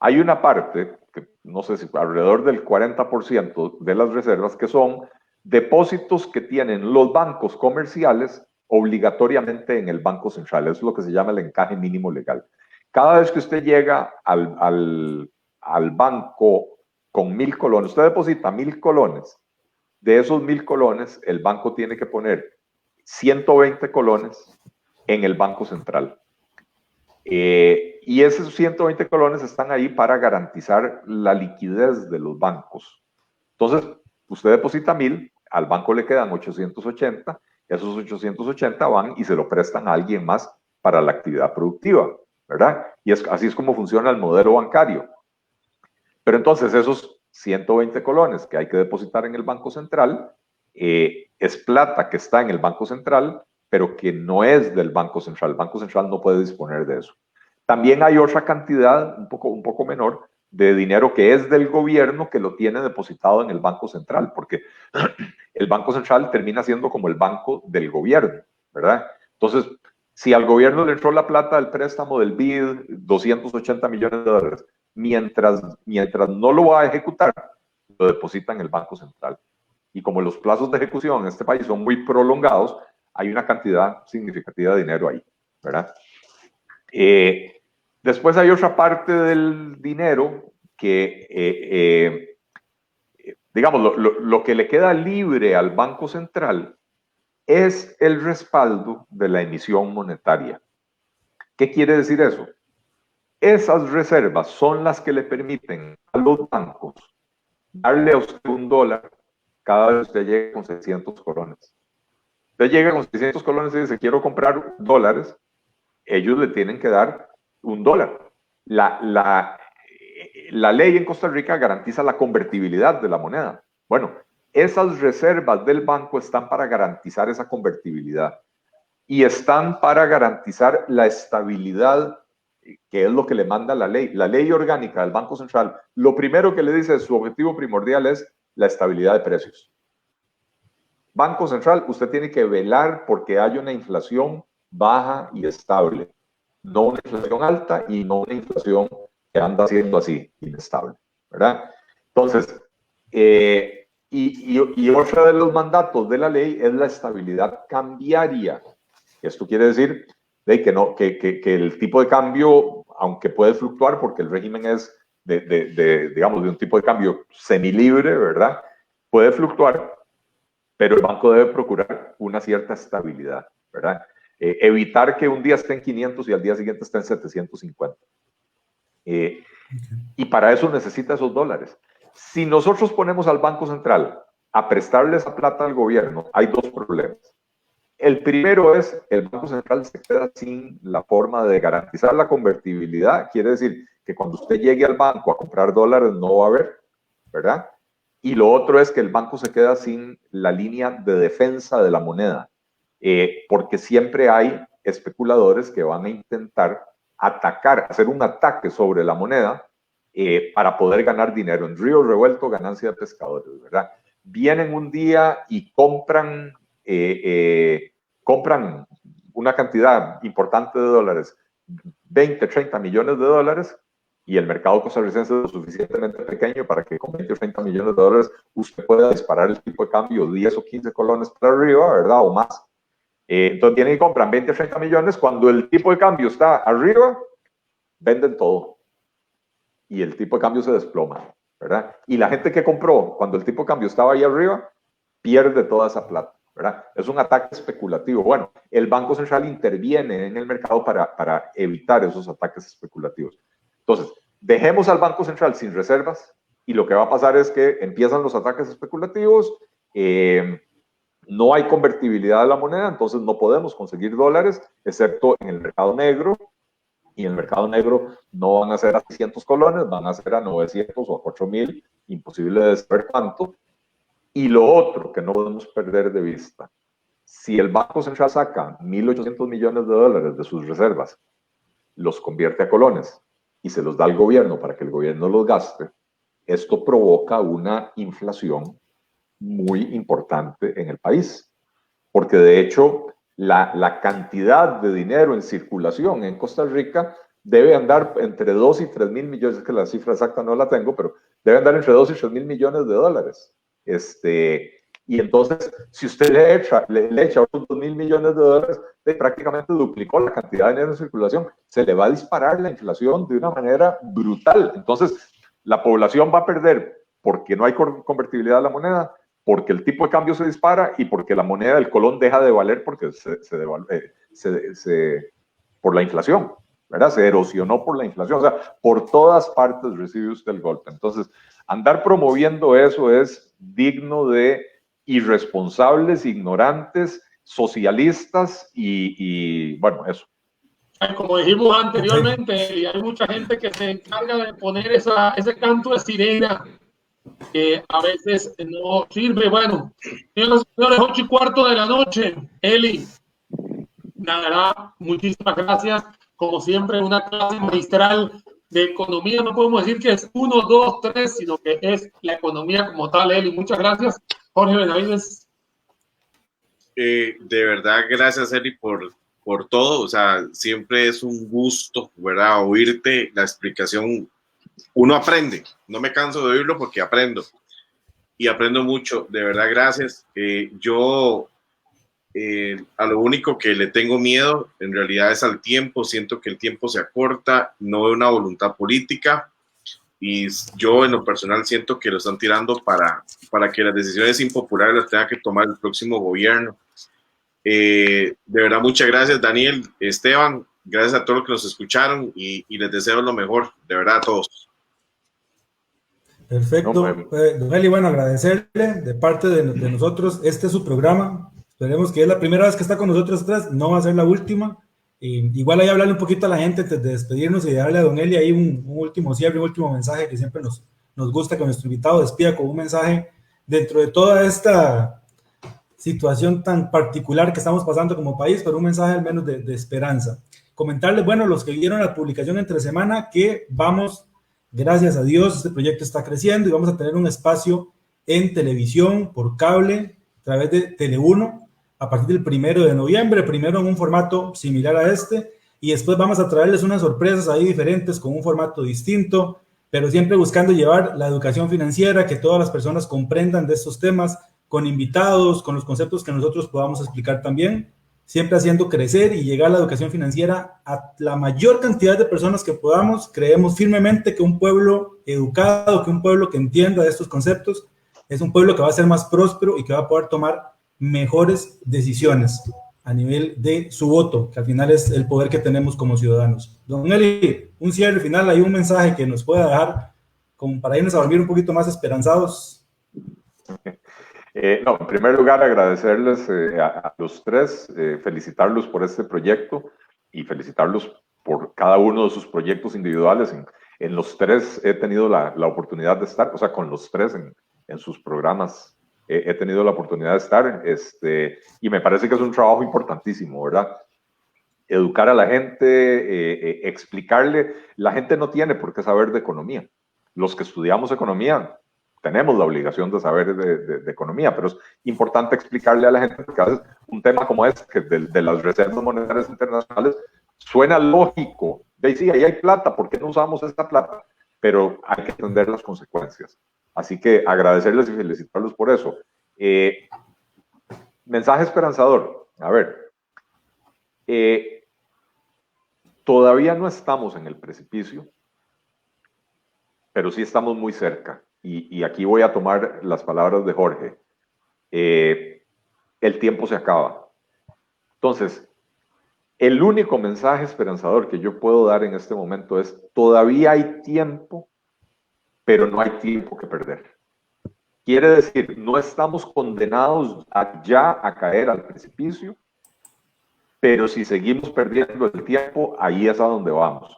Hay una parte, que no sé si alrededor del 40% de las reservas, que son depósitos que tienen los bancos comerciales obligatoriamente en el Banco Central. Eso es lo que se llama el encaje mínimo legal. Cada vez que usted llega al banco con 1.000 colones, usted deposita 1.000 colones. De esos 1.000 colones, el banco tiene que poner 120 colones en el Banco Central. Y esos 120 colones están ahí para garantizar la liquidez de los bancos. Entonces, usted deposita 1.000, al banco le quedan 880, esos 880 van y se lo prestan a alguien más para la actividad productiva, ¿verdad? Y así es como funciona el modelo bancario. Pero entonces esos 120 colones que hay que depositar en el Banco Central es plata que está en el Banco Central, pero que no es del Banco Central. El Banco Central no puede disponer de eso. También hay otra cantidad, un poco menor, de dinero que es del gobierno que lo tiene depositado en el Banco Central, porque el Banco Central termina siendo como el banco del gobierno, ¿verdad? Entonces, si al gobierno le entró la plata del préstamo del BID, 280 millones de dólares, mientras no lo va a ejecutar, lo deposita en el Banco Central. Y como los plazos de ejecución en este país son muy prolongados, hay una cantidad significativa de dinero ahí, ¿verdad? Después hay otra parte del dinero que, digamos, lo que le queda libre al Banco Central es el respaldo de la emisión monetaria. ¿Qué quiere decir eso? Esas reservas son las que le permiten a los bancos darle a usted $1 cada vez que usted llegue con 600 colones. Usted llega con 600 colones y dice, quiero comprar dólares, ellos le tienen que dar $1. La ley en Costa Rica garantiza la convertibilidad de la moneda. Bueno, esas reservas del banco están para garantizar esa convertibilidad y están para garantizar la estabilidad, que es lo que le manda la ley. La ley orgánica del Banco Central, lo primero que le dice, su objetivo primordial es la estabilidad de precios. Banco Central, usted tiene que velar porque haya una inflación baja y estable, no una inflación alta y no una inflación que anda siendo así, inestable, ¿verdad? Entonces, y otro de los mandatos de la ley es la estabilidad cambiaria. Esto quiere decir que el tipo de cambio, aunque puede fluctuar porque el régimen es digamos, de un tipo de cambio semilibre, ¿verdad? Puede fluctuar, pero el banco debe procurar una cierta estabilidad, ¿verdad? Evitar que un día esté en 500 y al día siguiente esté en 750. Y para eso necesita esos dólares. Si nosotros ponemos al Banco Central a prestarle esa plata al gobierno, hay dos problemas. El primero es, el Banco Central se queda sin la forma de garantizar la convertibilidad. Quiere decir que cuando usted llegue al banco a comprar dólares no va a haber, ¿verdad? Y lo otro es que el banco se queda sin la línea de defensa de la moneda, porque siempre hay especuladores que van a intentar atacar, hacer un ataque sobre la moneda para poder ganar dinero. En río revuelto, ganancia de pescadores, ¿verdad? Vienen un día y compran una cantidad importante de dólares, 20, 30 millones de dólares, y el mercado costarricense es lo suficientemente pequeño para que con 20 o 30 millones de dólares usted pueda disparar el tipo de cambio 10 o 15 colones para arriba, ¿verdad? O más. Entonces vienen y compran 20 o 30 millones, cuando el tipo de cambio está arriba, venden todo. Y el tipo de cambio se desploma, ¿verdad? Y la gente que compró cuando el tipo de cambio estaba ahí arriba, pierde toda esa plata, ¿verdad? Es un ataque especulativo. Bueno, el Banco Central interviene en el mercado para evitar esos ataques especulativos. Entonces, dejemos al Banco Central sin reservas y lo que va a pasar es que empiezan los ataques especulativos, no hay convertibilidad de la moneda, entonces no podemos conseguir dólares, excepto en el mercado negro, y en el mercado negro no van a ser a 600 colones, van a ser a 900 o a 4.000, imposible de saber cuánto. Y lo otro que no podemos perder de vista, si el Banco Central saca 1.800 millones de dólares de sus reservas, los convierte a colones y se los da al gobierno para que el gobierno los gaste, esto provoca una inflación muy importante en el país, porque de hecho la cantidad de dinero en circulación en Costa Rica debe andar entre 2 y 3 mil millones, es que la cifra exacta no la tengo, pero debe andar entre 2 y 3 mil millones de dólares. Y entonces, si usted le echa otros 2 mil millones de dólares, prácticamente duplicó la cantidad de dinero en circulación. Se le va a disparar la inflación de una manera brutal. Entonces, la población va a perder porque no hay convertibilidad de la moneda, porque el tipo de cambio se dispara y porque la moneda del colón deja de valer porque por la inflación, ¿verdad? Se erosionó por la inflación. O sea, por todas partes recibe usted el golpe. Entonces, andar promoviendo eso es digno de irresponsables, ignorantes, socialistas y bueno, eso.
Como dijimos anteriormente, hay mucha gente que se encarga de poner ese canto de sirena que a veces no sirve. Bueno, señoras y señores, 8:15 de la noche. Eli, nada, muchísimas gracias. Como siempre, una clase magistral de economía. No podemos decir que es 1, 2, 3, sino que es la economía como tal. Eli, muchas gracias. Jorge Benavides.
De verdad, gracias, Eli, por todo. O sea, siempre es un gusto, ¿verdad? Oírte la explicación. Uno aprende. No me canso de oírlo porque aprendo. Y aprendo mucho. De verdad, gracias. Yo a lo único que le tengo miedo, en realidad, es al tiempo. Siento que el tiempo se acorta. No veo una voluntad política. Y yo, en lo personal, siento que lo están tirando para que las decisiones impopulares las tenga que tomar el próximo gobierno. De verdad, muchas gracias, Daniel, Esteban, gracias a todos los que nos escucharon y les deseo lo mejor, de verdad, a todos.
Perfecto. Don Eli, bueno, agradecerle de parte de nosotros. Este es su programa. Esperemos que es la primera vez que está con nosotros atrás, no va a ser la última. Igual ahí hablarle un poquito a la gente antes de despedirnos y darle a Don Eli ahí un último cierre, un último mensaje que siempre nos gusta que nuestro invitado despida con un mensaje dentro de toda esta situación tan particular que estamos pasando como país, pero un mensaje al menos de esperanza. Comentarles, bueno, los que vieron la publicación entre semana, que vamos, gracias a Dios, este proyecto está creciendo y vamos a tener un espacio en televisión, por cable, a través de Tele1, a partir del 1 de noviembre, primero en un formato similar a este, y después vamos a traerles unas sorpresas ahí diferentes con un formato distinto, pero siempre buscando llevar la educación financiera, que todas las personas comprendan de estos temas, con invitados, con los conceptos que nosotros podamos explicar también, siempre haciendo crecer y llegar la educación financiera a la mayor cantidad de personas que podamos. Creemos firmemente que un pueblo educado, que un pueblo que entienda de estos conceptos, es un pueblo que va a ser más próspero y que va a poder tomar mejores decisiones a nivel de su voto, que al final es el poder que tenemos como ciudadanos. Don Eli, un cierre final, hay un mensaje que nos pueda dejar como para irnos a dormir un poquito más esperanzados.
No, en primer lugar, agradecerles a los tres, felicitarlos por este proyecto y felicitarlos por cada uno de sus proyectos individuales. En los tres he tenido la oportunidad de estar, o sea, con los tres en sus programas he tenido la oportunidad de estar, y me parece que es un trabajo importantísimo, ¿verdad? Educar a la gente, explicarle. La gente no tiene por qué saber de economía. Los que estudiamos economía tenemos la obligación de saber de economía, pero es importante explicarle a la gente, porque a veces un tema como este, de las reservas monetarias internacionales, suena lógico. De sí, ahí hay plata, ¿por qué no usamos esta plata? Pero hay que entender las consecuencias. Así que agradecerles y felicitarlos por eso. Mensaje esperanzador. A ver, todavía no estamos en el precipicio, pero sí estamos muy cerca. Y aquí voy a tomar las palabras de Jorge. El tiempo se acaba. Entonces, el único mensaje esperanzador que yo puedo dar en este momento es: todavía hay tiempo, pero no hay tiempo que perder. Quiere decir, no estamos condenados ya a caer al precipicio, pero si seguimos perdiendo el tiempo, ahí es a donde vamos.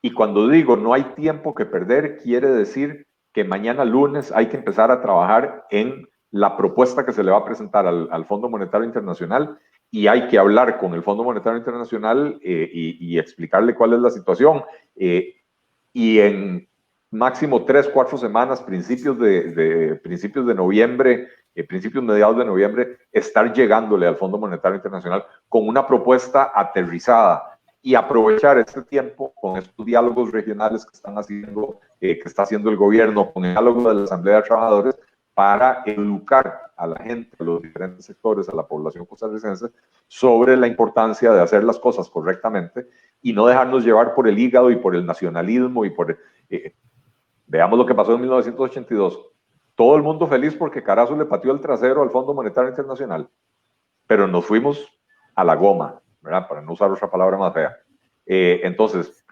Y cuando digo no hay tiempo que perder, quiere decir que mañana lunes hay que empezar a trabajar en la propuesta que se le va a presentar al Fondo Monetario Internacional, y hay que hablar con el Fondo Monetario Internacional y explicarle cuál es la situación. Y en máximo 3, 4 semanas, principios de noviembre, mediados de noviembre, estar llegándole al Fondo Monetario Internacional con una propuesta aterrizada y aprovechar este tiempo con estos diálogos regionales que está haciendo el gobierno, con el diálogo de la Asamblea de Trabajadores, para educar a la gente, a los diferentes sectores, a la población costarricense, sobre la importancia de hacer las cosas correctamente y no dejarnos llevar por el hígado y por el nacionalismo y por... veamos lo que pasó en 1982. Todo el mundo feliz porque Carazo le pateó el trasero al Fondo Monetario Internacional, pero nos fuimos a la goma, ¿verdad? Para no usar otra palabra más fea. Entonces,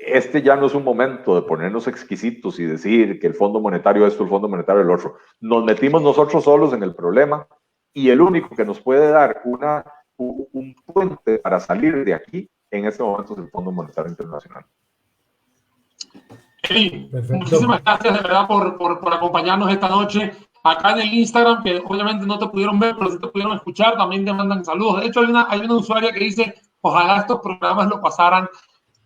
este ya no es un momento de ponernos exquisitos y decir que el Fondo Monetario esto, el Fondo Monetario el otro. Nos metimos nosotros solos en el problema y el único que nos puede dar un puente para salir de aquí en este momento es el Fondo Monetario Internacional.
Eli, muchísimas gracias de verdad por acompañarnos esta noche acá en el Instagram, que obviamente no te pudieron ver, pero sí te pudieron escuchar, también te mandan saludos. De hecho, hay una usuaria que dice, ojalá estos programas lo pasaran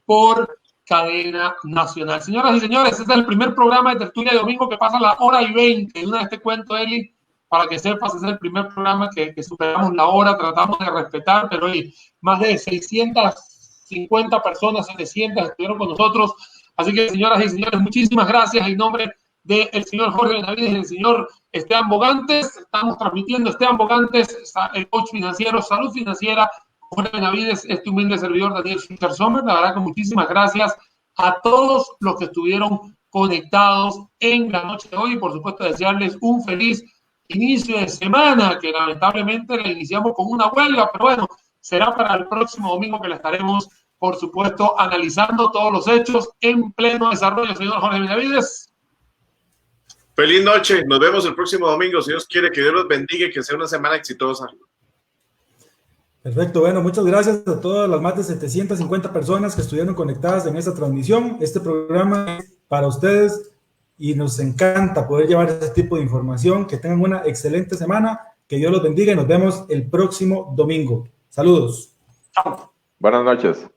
por cadena nacional. Señoras y señores, este es el primer programa de Tertulia de Domingo que pasa a la 1:20. De una vez te cuento, Eli, para que sepas, este es el primer programa que superamos la hora, tratamos de respetar, pero hoy más de 650 personas, 700 estuvieron con nosotros. Así que, señoras y señores, muchísimas gracias en nombre del señor Jorge Benavides y del señor Esteban Bogantes. Estamos transmitiendo Esteban Bogantes, el coach financiero, salud financiera. Jorge Benavides, este humilde servidor Daniel Fischer Sommer. La verdad que muchísimas gracias a todos los que estuvieron conectados en la noche de hoy. Y por supuesto, desearles un feliz inicio de semana, que lamentablemente la iniciamos con una huelga, pero bueno, será para el próximo domingo que la estaremos, por supuesto, analizando todos los hechos en pleno desarrollo. Señor Jorge Benavides.
Feliz noche, nos vemos el próximo domingo. Si Dios quiere, que Dios los bendiga y que sea una semana exitosa.
Perfecto, bueno, muchas gracias a todas las más de 750 personas que estuvieron conectadas en esta transmisión. Este programa es para ustedes y nos encanta poder llevar este tipo de información. Que tengan una excelente semana, que Dios los bendiga y nos vemos el próximo domingo. Saludos.
Chao. Buenas noches.